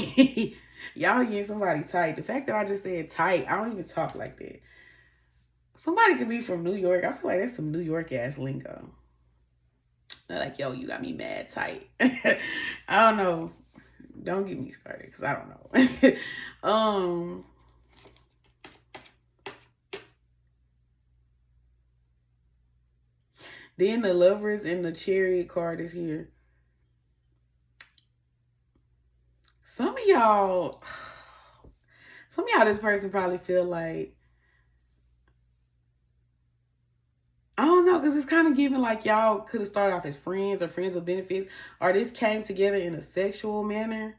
y'all get somebody tight. The fact that I just said tight, I don't even talk like that. Somebody could be from New York. I feel like that's some New York ass lingo. They're like, yo, you got me mad tight. I don't know. Don't get me started, because I don't know. Then the Lovers and the Chariot card is here. Some of y'all, this person probably feel like, I don't know, because it's kind of giving like y'all could have started off as friends or friends with benefits, or this came together in a sexual manner.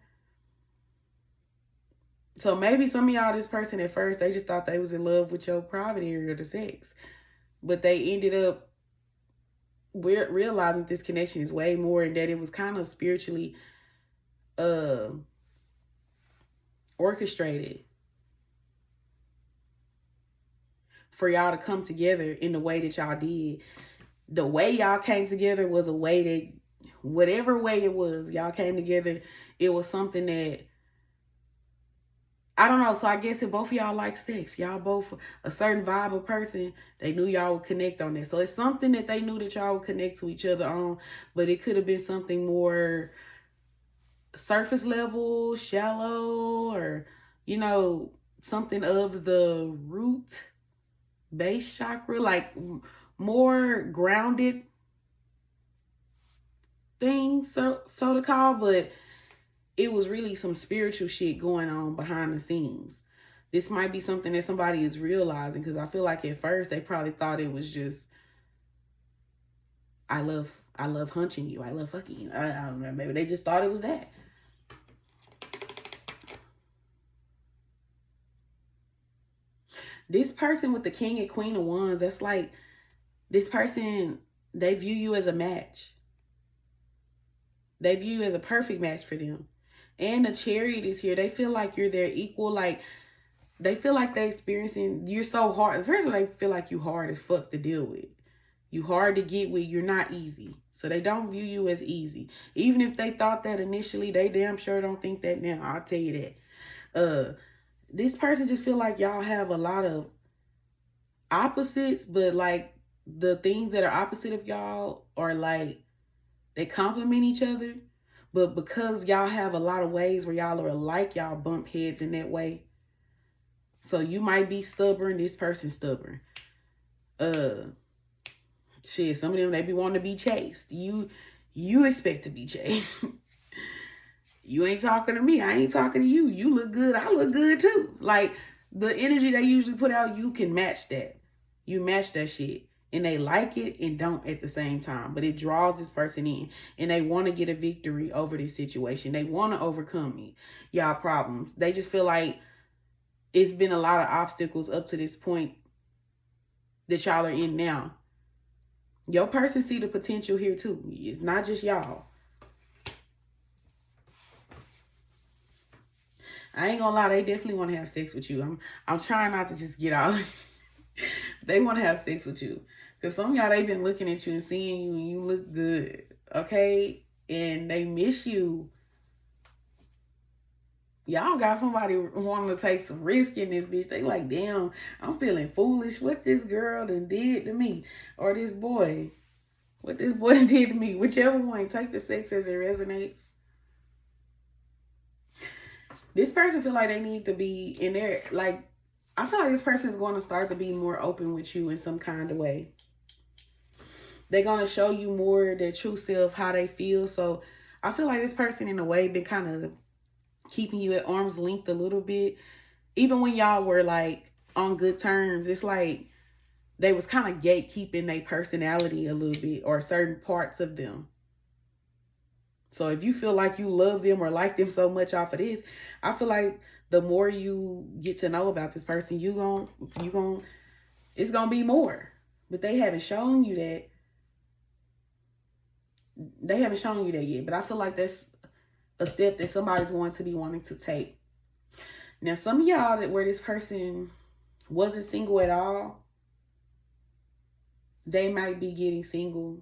So maybe some of y'all, this person at first, they just thought they was in love with your private area of the sex. But they ended up realizing this connection is way more, and that it was kind of spiritually orchestrated for y'all to come together in the way that y'all did. The way y'all came together was a way that, whatever way it was, y'all came together, it was something that, I don't know. So I guess if both of y'all like sex, y'all both a certain vibe of person, they knew y'all would connect on that. So it's something that they knew that y'all would connect to each other on, but it could have been something more surface level, shallow, or, you know, something of the root base chakra, like more grounded things, so to call. But it was really some spiritual shit going on behind the scenes. This might be something that somebody is realizing, because I feel like at first they probably thought it was just, I love hunching you, I love fucking you. I don't know, maybe they just thought it was that. This person with the King and Queen of Wands, that's like, this person, they view you as a match. They view you as a perfect match for them. And the Chariot is here. They feel like you're their equal. Like, they feel like they're experiencing, you're so hard. First of all, they feel like you hard as fuck to deal with. You hard to get with. You're not easy. So they don't view you as easy. Even if they thought that initially, they damn sure don't think that now. I'll tell you that. This person just feel like y'all have a lot of opposites, but like the things that are opposite of y'all are like they complement each other. But because y'all have a lot of ways where y'all are alike, y'all bump heads in that way. So you might be stubborn, this person's stubborn. Shit, some of them, they be wanting to be chased. You expect to be chased. You ain't talking to me, I ain't talking to you. You look good, I look good too. Like, the energy they usually put out, you can match that. You match that shit. And they like it and don't at the same time. But it draws this person in. And they want to get a victory over this situation. They want to overcome y'all problems. They just feel like it's been a lot of obstacles up to this point that y'all are in now. Your person see the potential here too. It's not just y'all. I ain't gonna lie, they definitely want to have sex with you. I'm trying not to just get out. They want to have sex with you. Because some of y'all, they've been looking at you and seeing you and you look good. Okay? And they miss you. Y'all got somebody wanting to take some risk in this bitch. They like, damn, I'm feeling foolish. What this girl done did to me. Or this boy. What this boy did to me. Whichever one. Take the sex as it resonates. This person feel like they need to be in there. Like, I feel like this person is going to start to be more open with you in some kind of way. They're going to show you more their true self, how they feel. So I feel like this person in a way been kind of keeping you at arm's length a little bit. Even when y'all were like on good terms, it's like they was kind of gatekeeping their personality a little bit or certain parts of them. So if you feel like you love them or like them so much off of this, I feel like the more you get to know about this person, it's gonna be more. But they haven't shown you that. They haven't shown you that yet. But I feel like that's a step that somebody's going to be wanting to take. Now, some of y'all that where this person wasn't single at all, they might be getting single.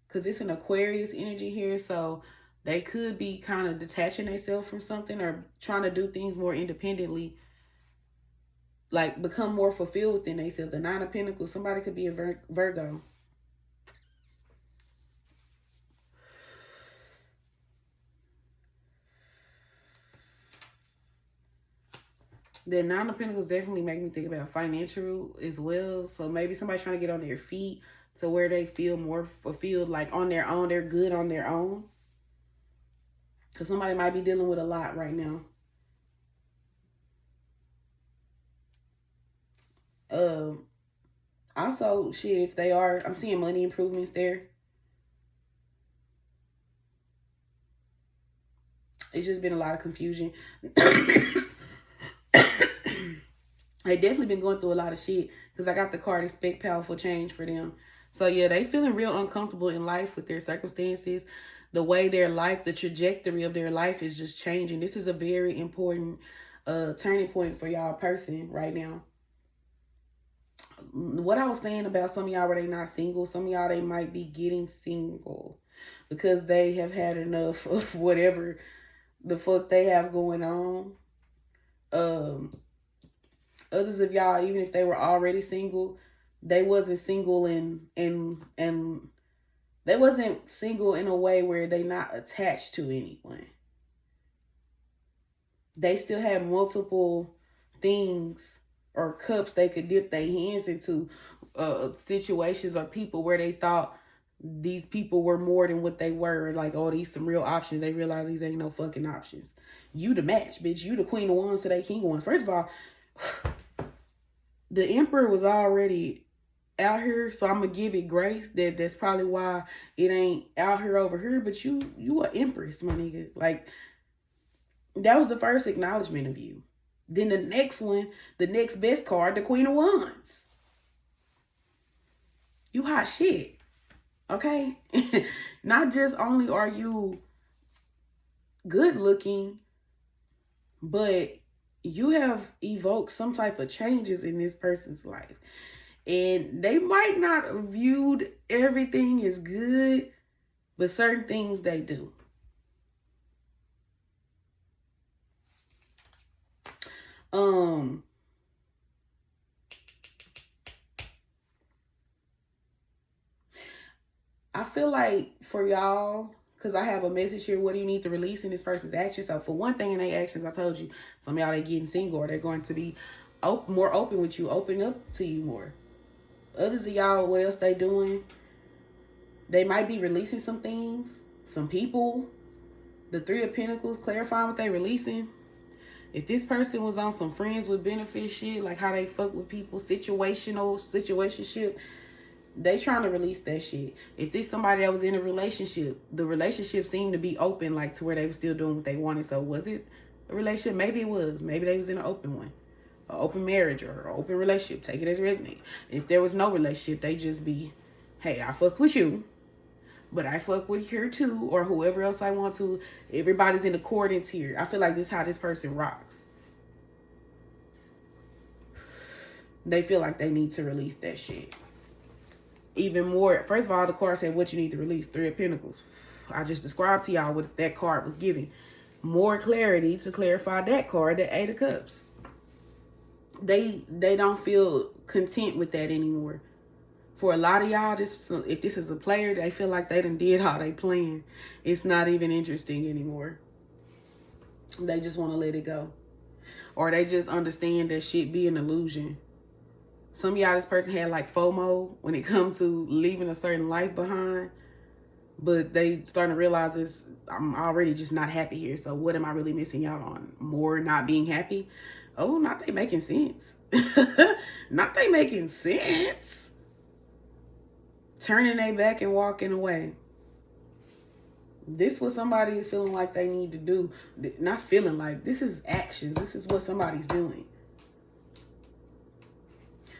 Because it's an Aquarius energy here. So they could be kind of detaching themselves from something or trying to do things more independently. Like become more fulfilled within themselves. The Nine of Pentacles, somebody could be a Virgo. The Nine of Pentacles definitely make me think about financial as well. So maybe somebody trying to get on their feet to where they feel more fulfilled, like on their own. They're good on their own. Because somebody might be dealing with a lot right now. Also, shit, if they are, I'm seeing money improvements there. It's just been a lot of confusion. They definitely been going through a lot of shit because I got the card expect powerful change for them. So yeah, they feeling real uncomfortable in life with their circumstances. The way their life, the trajectory of their life is just changing. This is a very important turning point for y'all person right now. What I was saying about some of y'all where they not single, some of y'all they might be getting single because they have had enough of whatever the fuck they have going on. Others of y'all, even if they were already single, they wasn't single and they wasn't single in a way where they not attached to anyone. They still had multiple things or cups they could dip their hands into, situations or people where they thought these people were more than what they were. Like, oh, these some real options. They realize these ain't no fucking options. You the match, bitch. You the queen of wands to they king of wands. First of all, the emperor was already out here, so I'm gonna give it grace. That's probably why it ain't out here over here. But you an empress, my nigga. Like, that was the first acknowledgement of you. Then the next one, the next best card, the Queen of Wands. You hot shit. Okay? Not just only are you good looking, but you have evoked some type of changes in this person's life. And they might not have viewed everything as good, but certain things they do. like for y'all, because I have a message here, what do you need to release in this person's actions? So for one thing in their actions, I told you, some of y'all, they getting single, or they're going to be more open with you, open up to you more. Others of y'all, what else they doing? They might be releasing some things, some people. The Three of Pentacles, clarifying what they releasing. If this person was on some friends with benefit shit, like how they fuck with people, situationship, they trying to release that shit. If this somebody that was in a relationship, the relationship seemed to be open, like to where they were still doing what they wanted. So was it a relationship? Maybe it was. Maybe they was in an open one. An open marriage or an open relationship. Take it as resonate. If there was no relationship, they just be, hey, I fuck with you, but I fuck with her too, or whoever else I want to. Everybody's in accordance here. I feel like this is how this person rocks. They feel like they need to release that shit. Even more. First of all, the card said what you need to release. Three of Pentacles. I just described to y'all what that card was giving. More clarity to clarify that card, the Eight of Cups. They don't feel content with that anymore. For a lot of y'all, if this is a player, they feel like they done did all they planned. It's not even interesting anymore. They just want to let it go. Or they just understand that shit be an illusion. Some of y'all, this person had like FOMO when it comes to leaving a certain life behind. But they starting to realize this, I'm already just not happy here. So what am I really missing out on? More not being happy? Oh, not they making sense. Not they making sense. Turning their back and walking away. This what somebody is feeling like they need to do. Not feeling like. This is actions. This is what somebody's doing.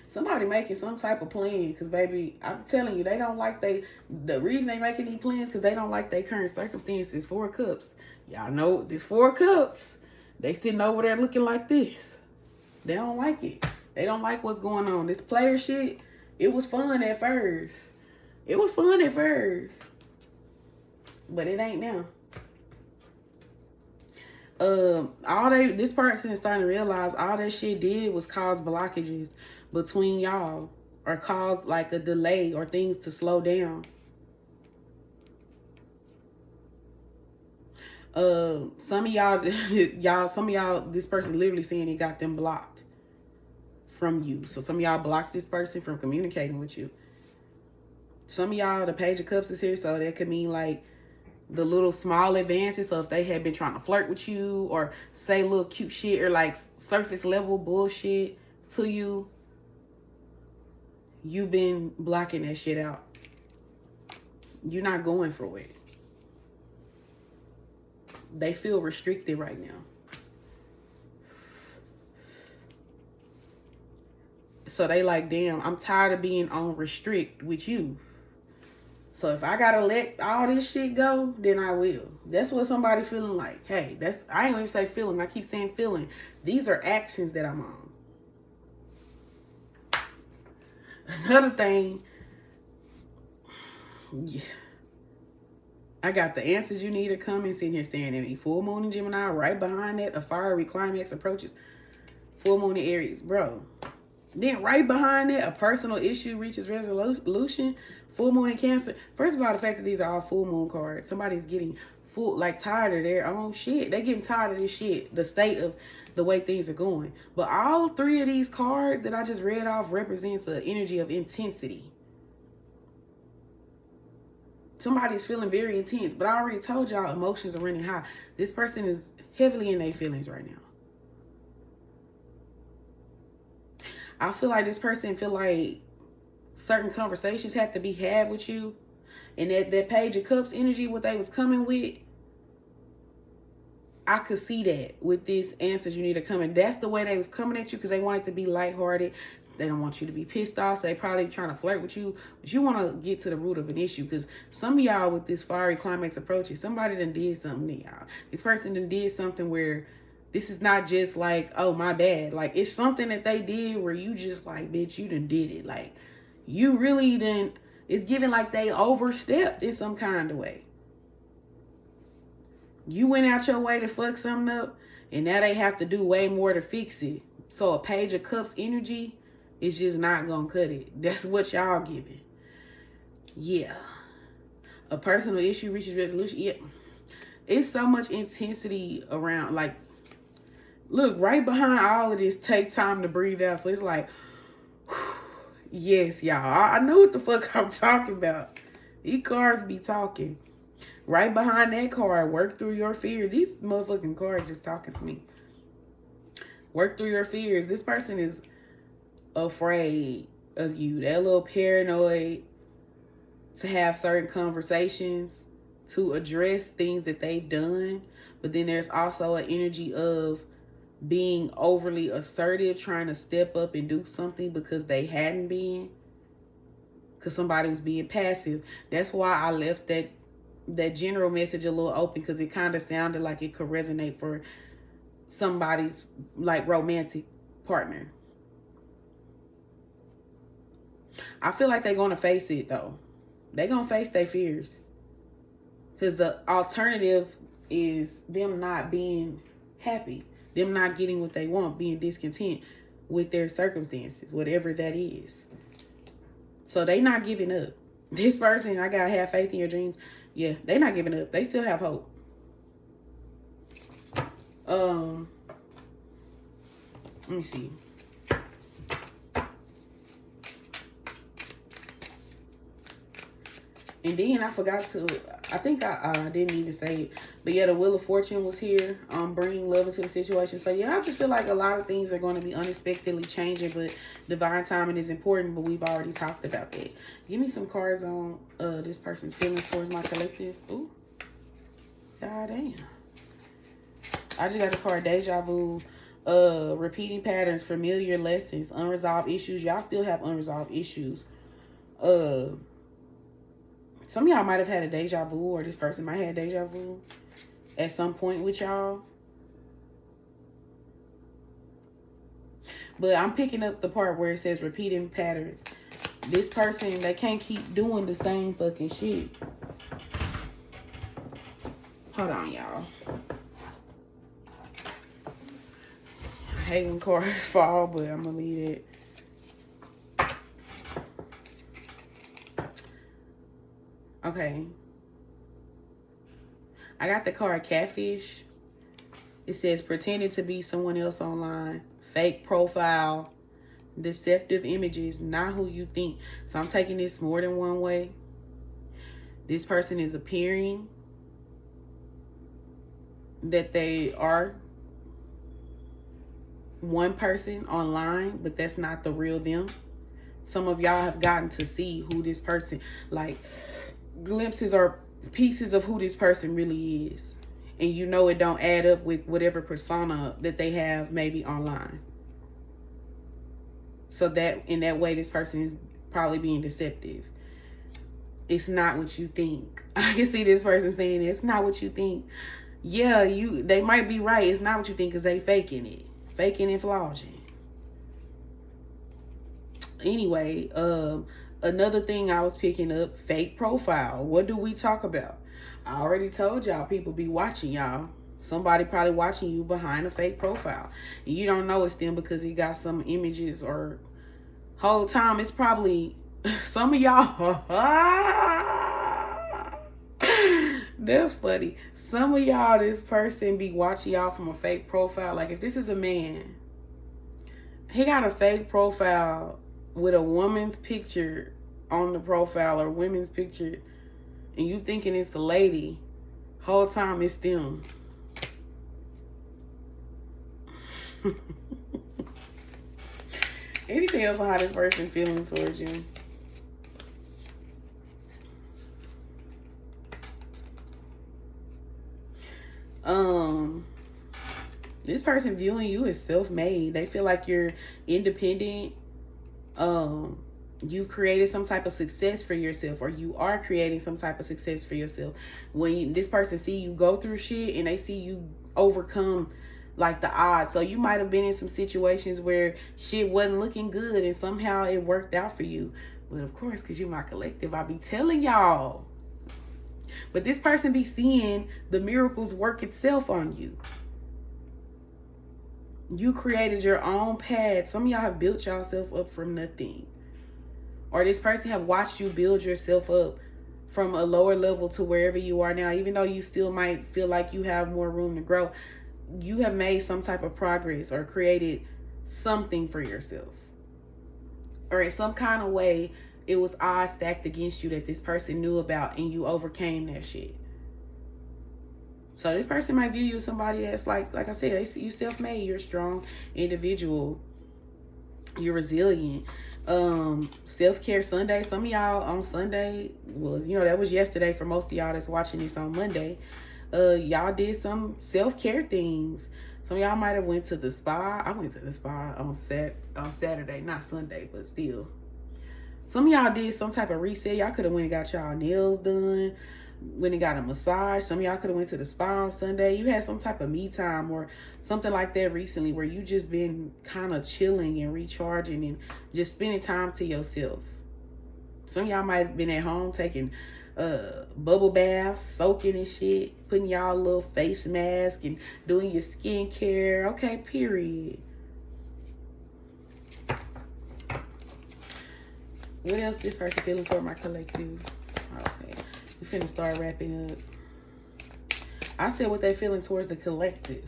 Somebody making some type of plan. Because, baby, I'm telling you, they don't like the reason they making these plans because they don't like their current circumstances. Four of Cups. Y'all know this Four of Cups. They sitting over there looking like this. They don't like it. They don't like what's going on. This player shit, it was fun at first. It was fun at first, but it ain't now. This person is starting to realize all that shit did was cause blockages between y'all, or cause like a delay or things to slow down. Some of y'all, this person literally saying it got them blocked from you. So some of y'all blocked this person from communicating with you. Some of y'all, the Page of Cups is here, so that could mean like the little small advances. So if they had been trying to flirt with you or say little cute shit or like surface level bullshit to you, you've been blocking that shit out. You're not going for it. They feel restricted right now. So they like, damn, I'm tired of being on restrict with you. So if I gotta let all this shit go, then I will. That's what somebody feeling like. Hey, I ain't gonna even say feeling. I keep saying feeling. These are actions that I'm on. Another thing, yeah, I got the answers you need are coming. Sitting here staring at me. Full moon in Gemini. Right behind that, a fiery climax approaches. Full moon in Aries, bro. Then right behind that, a personal issue reaches resolution. Full moon in Cancer. First of all, the fact that these are all full moon cards. Somebody's getting tired of their own shit. They're getting tired of this shit. The state of the way things are going. But all three of these cards that I just read off represents the energy of intensity. Somebody's feeling very intense. But I already told y'all emotions are running high. This person is heavily in their feelings right now. I feel like this person feel like certain conversations have to be had with you. And that Page of Cups energy, what they was coming with, I could see that with these answers you need to come in. That's the way they was coming at you because they wanted to be lighthearted. They don't want you to be pissed off. So they probably trying to flirt with you. But you want to get to the root of an issue because some of y'all with this fiery climax approaches, somebody done did something to y'all. This person done did something where this is not just like, oh, my bad. Like, it's something that they did where you just like, bitch, you done did it. Like, you really didn't. It's given like they overstepped in some kind of way. You went out your way to fuck something up, and now they have to do way more to fix it. So a Page of Cups energy is just not gonna cut it. That's what y'all giving. Yeah. A personal issue reaches resolution. Yeah. It's so much intensity around. Like, look, right behind all of this, take time to breathe out. So it's like, yes, y'all. I know what the fuck I'm talking about. These cards be talking. Right behind that card, work through your fears. These motherfucking cards just talking to me. Work through your fears. This person is afraid of you. They're a little paranoid to have certain conversations, to address things that they've done. But then there's also an energy of being overly assertive, trying to step up and do something because they hadn't been. Because somebody was being passive. That's why I left that general message a little open, because it kind of sounded like it could resonate for somebody's like romantic partner. I feel like they're going to face it though. They're going to face their fears. Because the alternative is them not being happy. Them not getting what they want. Being discontent with their circumstances. Whatever that is. So they not giving up. This person, I gotta have faith in your dreams. Yeah, they not giving up. They still have hope. Let me see. And then I forgot to, I think I didn't need to say it. But yeah, the Wheel of Fortune was here. Bringing love into the situation. So yeah, I just feel like a lot of things are going to be unexpectedly changing. But divine timing is important. But we've already talked about that. Give me some cards on this person's feelings towards my collective. Ooh. God damn. I just got the card Deja Vu. Repeating patterns, familiar lessons, unresolved issues. Y'all still have unresolved issues. Some of y'all might have had a deja vu, or this person might have deja vu at some point with y'all. But I'm picking up the part where it says repeating patterns. This person, they can't keep doing the same fucking shit. Hold on, y'all. I hate when cards fall, but I'm going to leave it. Okay. I got the card Catfish. It says pretending to be someone else online. Fake profile. Deceptive images. Not who you think. So I'm taking this more than one way. This person is appearing that they are one person online, but that's not the real them. Some of y'all have gotten to see who this person, like, glimpses or pieces of who this person really is, and you know it don't add up with whatever persona that they have maybe online. So that in that way, this person is probably being deceptive. It's not what you think. I can see this person saying it's not what you think. Yeah, they might be right. It's not what you think, because they faking it, faking and flogging. Anyway, another thing I was picking up, fake profile. What do we talk about? I already told y'all people be watching y'all. Somebody probably watching you behind a fake profile. And you don't know it's them because he got some images, or whole time it's probably some of y'all. That's funny. Some of y'all, this person be watching y'all from a fake profile. Like if this is a man, he got a fake profile with a woman's picture on the profile, or women's picture, and you thinking it's the lady, whole time it's them. Anything else on how this person feeling towards you? This person viewing you as self-made. They feel like you're independent. You've created some type of success for yourself, or you are creating some type of success for yourself. When this person see you go through shit and they see you overcome like the odds. So you might have been in some situations where shit wasn't looking good and somehow it worked out for you. But of course, because you're my collective, I be telling y'all. But this person be seeing the miracles work itself on you. You created your own path. Some of y'all have built yourself up from nothing. Or this person have watched you build yourself up from a lower level to wherever you are now, even though you still might feel like you have more room to grow, you have made some type of progress or created something for yourself. Or in some kind of way, it was odds stacked against you that this person knew about and you overcame that shit. So this person might view you as somebody that's like I said, you self-made, you're a strong individual, you're resilient. Self-care Sunday. Some of y'all on Sunday, well, you know, that was yesterday for most of y'all that's watching this on Monday. Y'all did some self-care things. Some of y'all might have went to the spa. I went to the spa on Saturday, not Sunday, but still. Some of y'all did some type of reset. Y'all could have went and got y'all nails done, went and got a massage. Some of y'all could have went to the spa on Sunday. You had some type of me time or something like that recently where you just been kind of chilling and recharging and just spending time to yourself. Some of y'all might have been at home taking bubble baths, soaking and shit, putting y'all a little face mask and doing your skincare. Okay, period. What else this person feeling for my collective? Okay, we finna start wrapping up. I said what they feeling towards the collective.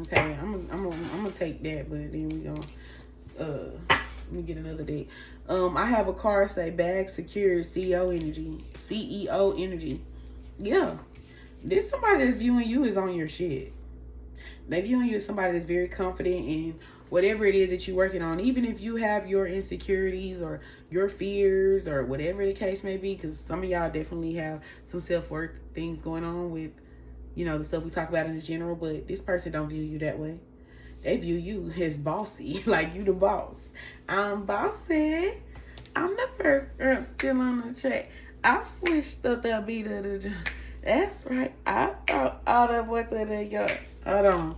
Okay, I'm gonna take that, but then we gonna let me get another deck. I have a card say bag secured, CEO energy. CEO energy. Yeah, this somebody that's viewing you is on your shit. They viewing you as somebody that's very confident in whatever it is that you're working on. Even if you have your insecurities or your fears or whatever the case may be, because some of y'all definitely have some self-worth things going on with, you know, the stuff we talk about in the general, but this person don't view you that way. They view you as bossy, like you the boss. I'm bossy. I'm the first girl still on the track. I switched up that beat of the... That's right. I thought all that boys of the yard. Hold on.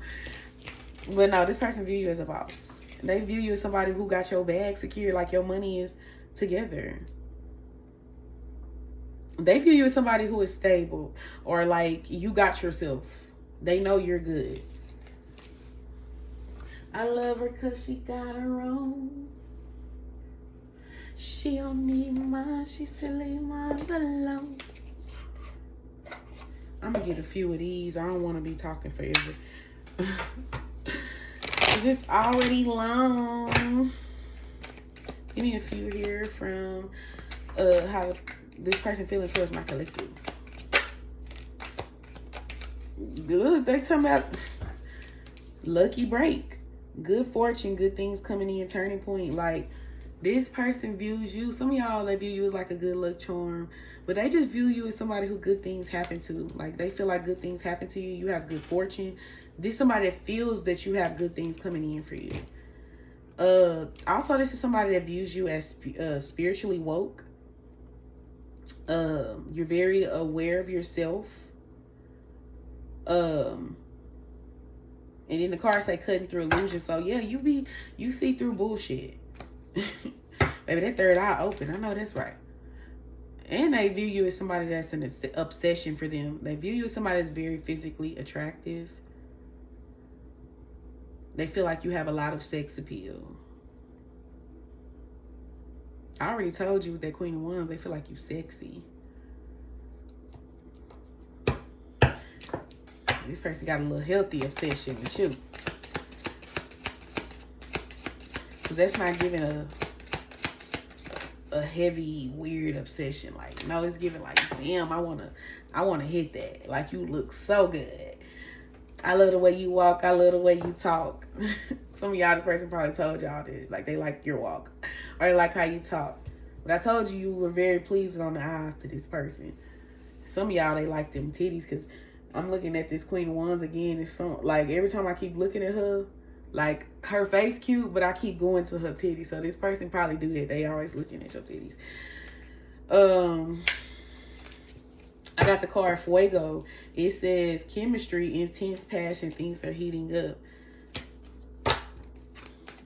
But no, this person view you as a boss. They view you as somebody who got your bag secure, like your money is together. They view you as somebody who is stable or like you got yourself. They know you're good. I love her because she got her own. She don't need mine. She still leave mine alone. I'm going to get a few of these. I don't want to be talking forever. This already long. Give me a few here from how this person feeling towards my collective. Look, they talking about lucky break, good fortune, good things coming in, turning point. Like, this person views you, some of y'all, they view you as like a good luck charm, but they just view you as somebody who good things happen to. Like, they feel like good things happen to you. You have good fortune. This is somebody that feels that you have good things coming in for you. Also, this is somebody that views you as spiritually woke. You're very aware of yourself. And then the card say cutting through illusion. So yeah, you see through bullshit. Baby, that third eye open. I know that's right. And they view you as somebody that's an obsession for them. They view you as somebody that's very physically attractive. They feel like you have a lot of sex appeal. I already told you with that Queen of Wands, they feel like you sexy. This person got a little healthy obsession with you. Because that's not giving a heavy, weird obsession. Like, no, it's giving like, damn, I wanna hit that. Like, you look so good. I love the way you walk. I love the way you talk. Some of y'all, this person probably told y'all that, like, they like your walk. Or they like how you talk. But I told you were very pleasing on the eyes to this person. Some of y'all, they like them titties, because I'm looking at this Queen of Wands again. It's so, like, every time I keep looking at her, like, her face cute, but I keep going to her titties. So this person probably do that. They always looking at your titties. I got the card Fuego. It says chemistry, intense passion, things are heating up.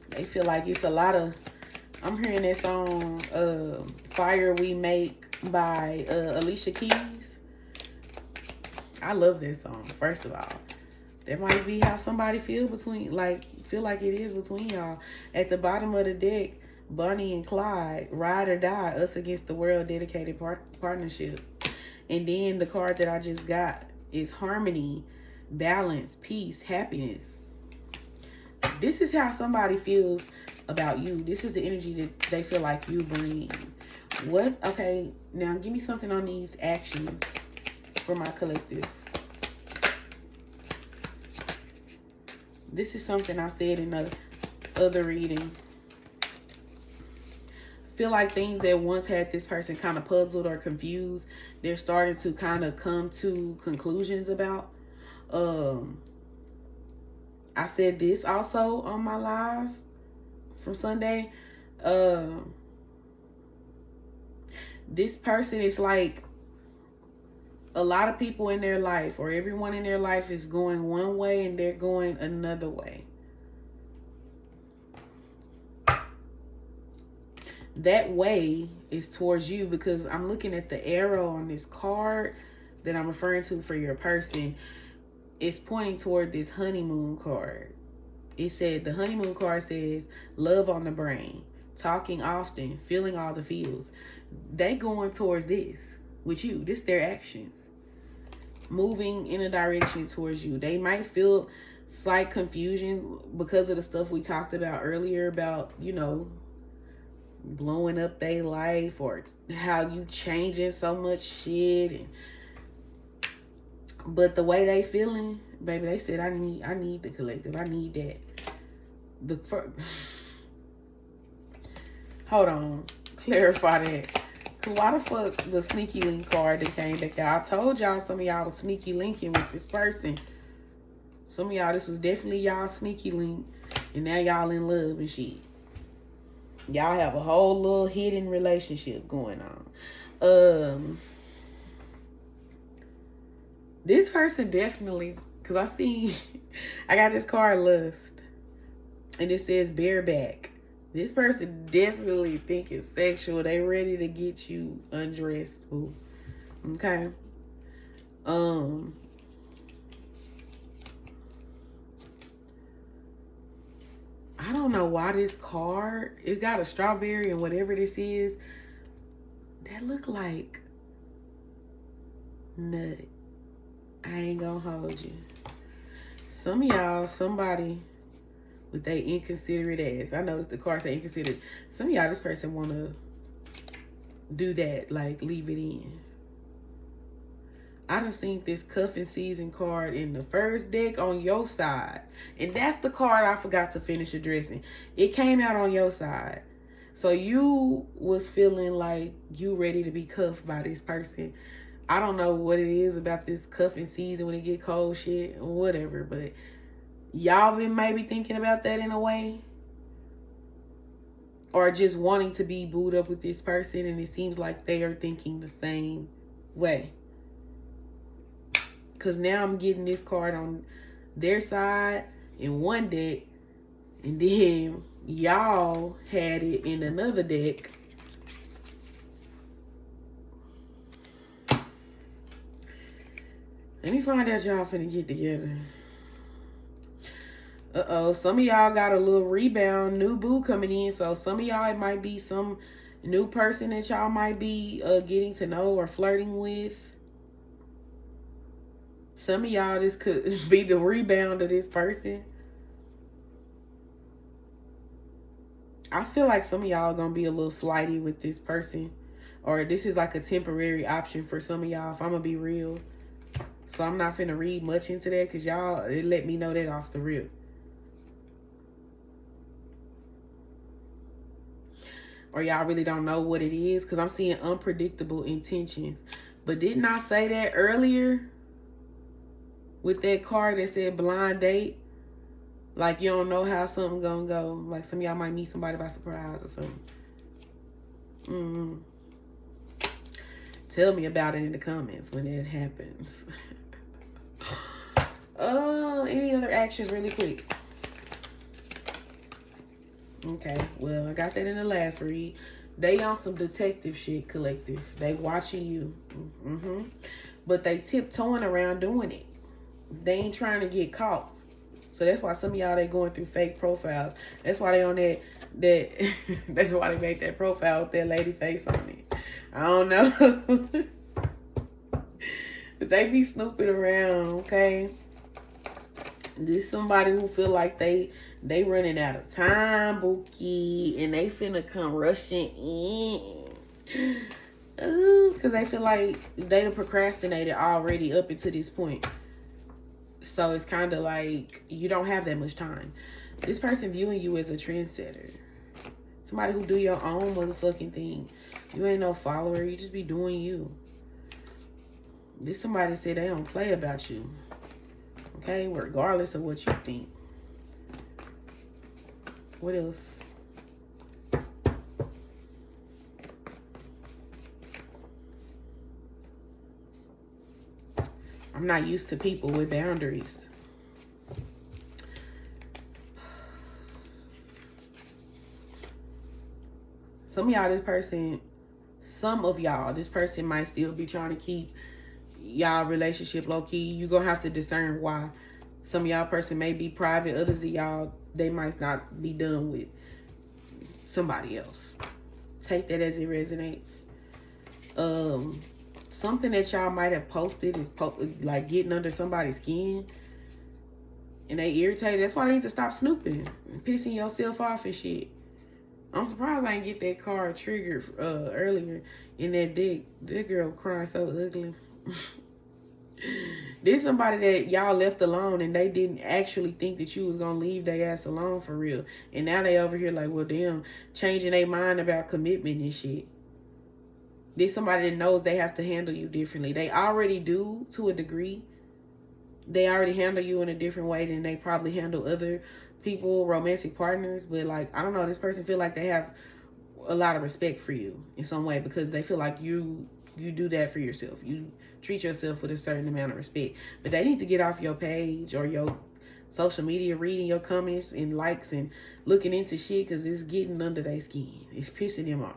They feel like it's a lot of... I'm hearing that song, Fire We Make by Alicia Keys. I love that song, first of all. That might be how somebody feel between, like, feel like it is between y'all. At the bottom of the deck, Bonnie and Clyde, ride or die, us against the world, dedicated partnership. And then the card that I just got is harmony, balance, peace, happiness. This is how somebody feels about you. This is the energy that they feel like you bring. What? Okay, now give me something on these actions for my collective. This is something I said in the other reading. Feel like things that once had this person kind of puzzled or confused, they're starting to kind of come to conclusions about. I said this also on my live from Sunday. This person is like, a lot of people in their life, or everyone in their life, is going one way and they're going another way. That way is towards you, because I'm looking at the arrow on this card that I'm referring to for your person. It's pointing toward this honeymoon card. It said, the honeymoon card says love on the brain, talking often, feeling all the feels. They going towards this with you. This their actions. Moving in a direction towards you. They might feel slight confusion because of the stuff we talked about earlier about, you know, blowing up their life, or how you changing so much shit. But the way they feeling, baby, they said, I need the collective. I need that. Hold on. Clarify that. Cause why the fuck the sneaky link card that came back out? I told y'all some of y'all was sneaky linking with this person. Some of y'all, this was definitely y'all sneaky link. And now y'all in love and shit. Y'all have a whole little hidden relationship going on. This person definitely, because I got this card, Lust. And it says bareback. This person definitely think it's sexual. They ready to get you undressed. Ooh. Okay. I don't know why this card, it got a strawberry and whatever this is, that look like nut. I ain't gonna hold you. Some of y'all, somebody with they inconsiderate ass. I noticed the card say inconsiderate. Some of y'all, this person want to do that, like leave it in. I done seen this cuffing season card in the first deck on your side. And that's the card I forgot to finish addressing. It came out on your side. So you was feeling like you ready to be cuffed by this person. I don't know what it is about this cuffing season when it get cold shit or whatever, but y'all been maybe thinking about that in a way, or just wanting to be booed up with this person, and it seems like they are thinking the same way. Because now I'm getting this card on their side in one deck, and then y'all had it in another deck. Let me find out y'all finna get together. Uh-oh, some of y'all got a little rebound, new boo coming in. So some of y'all, it might be some new person that y'all might be getting to know or flirting with. Some of y'all, this could be the rebound of this person. I feel like some of y'all are going to be a little flighty with this person. Or this is like a temporary option for some of y'all, if I'm going to be real. So I'm not finna read much into that, because y'all, it let me know that off the rip. Or y'all really don't know what it is, because I'm seeing unpredictable intentions. But didn't I say that earlier with that card that said blind date? Like you don't know how something gonna go. Like some of y'all might meet somebody by surprise or something. Tell me about it in the comments when it happens. Any other actions really quick? Okay, well, I got that in the last read. They on some detective shit, collective. They watching you. But they tiptoeing around doing it. They ain't trying to get caught. So that's why some of y'all, they going through fake profiles. That's why they on that that's why they make that profile with that lady face on it. I don't know. But they be snooping around, okay? This somebody who feel like they running out of time, Bookie, and they finna come rushing in. Ooh, because they feel like they done procrastinated already up until this point. So it's kind of like you don't have that much time. This person viewing you as a trendsetter. Somebody who do your own motherfucking thing. You ain't no follower. You just be doing you. This somebody said they don't play about you. Okay? Regardless of what you think. What else? I'm not used to people with boundaries. Some of y'all, this person might still be trying to keep y'all relationship low key. You gonna have to discern why. Some of y'all person may be private. Others of y'all, they might not be done with somebody else. Take that as it resonates. Something that y'all might have posted is like getting under somebody's skin. And they irritated. That's why they need to stop snooping and pissing yourself off and shit. I'm surprised I didn't get that card triggered earlier in that dick. That girl crying so ugly. There's somebody that y'all left alone and they didn't actually think that you was gonna leave their ass alone for real. And now they over here like, well, damn, changing their mind about commitment and shit. There's somebody that knows they have to handle you differently. They already do to a degree. They already handle you in a different way than they probably handle other people, romantic partners. But like, I don't know, this person feel like they have a lot of respect for you in some way because they feel like you do that for yourself. You treat yourself with a certain amount of respect. But they need to get off your page or your social media, reading your comments and likes and looking into shit because it's getting under their skin. It's pissing them off.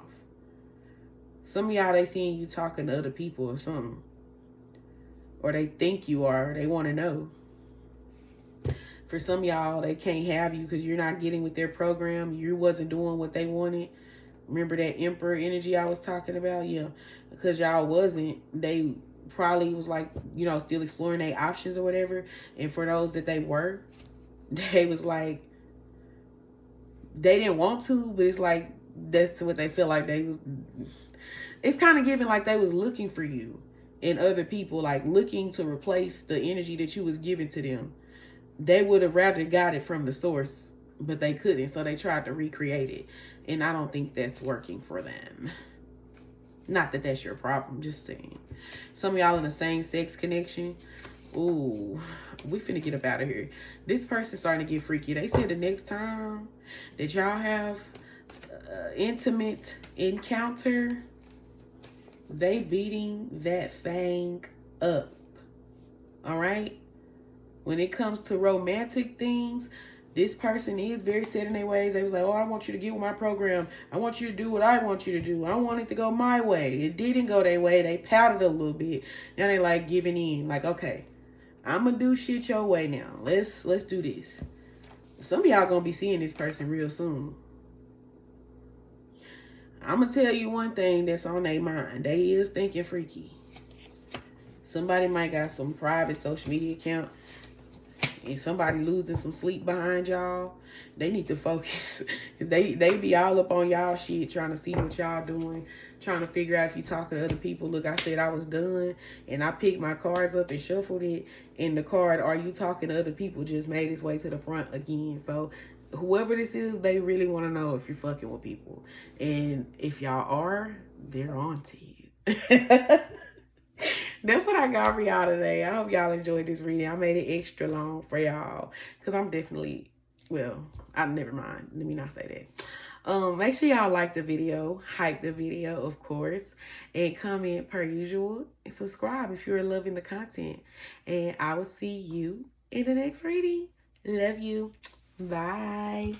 Some of y'all, they seeing you talking to other people or something. Or they think you are. They want to know. For some of y'all, they can't have you because you're not getting with their program. You wasn't doing what they wanted. Remember that emperor energy I was talking about? Yeah. Because y'all wasn't. They probably was like, you know, still exploring their options or whatever. And for those that they were, they was like, they didn't want to, but it's like, that's what they feel like they was. It's kind of giving like they was looking for you and other people, like looking to replace the energy that you was giving to them. They would have rather got it from the source, but they couldn't. So they tried to recreate it. And I don't think that's working for them. Not that that's your problem, just saying. Some of y'all in the same sex connection. Ooh, we finna get up out of here. This person's starting to get freaky. They said the next time that y'all have intimate encounter, they beating that thing up. All right? When it comes to romantic things, this person is very set in their ways. They was like, oh, I want you to get with my program. I want you to do what I want you to do. I want it to go my way. It didn't go their way. They pouted a little bit. Now they like giving in. Like, okay, I'm going to do shit your way now. Let's do this. Some of y'all going to be seeing this person real soon. I'm going to tell you one thing that's on their mind. They is thinking freaky. Somebody might got some private social media account and somebody losing some sleep behind y'all. They need to focus. Because they be all up on y'all shit, trying to see what y'all doing, trying to figure out if you talking to other people. Look, I said I was done, and I picked my cards up and shuffled it, and the card, are you talking to other people, just made its way to the front again. So whoever this is, they really want to know if you're fucking with people. And if y'all are, they're on to you. That's what I got for y'all today. I hope y'all enjoyed this reading. I made it extra long for y'all because I'm definitely, well, never mind. Let me not say that. Make sure y'all like the video, hype the video, of course, and comment per usual, and subscribe if you're loving the content. And I will see you in the next reading. Love you. Bye.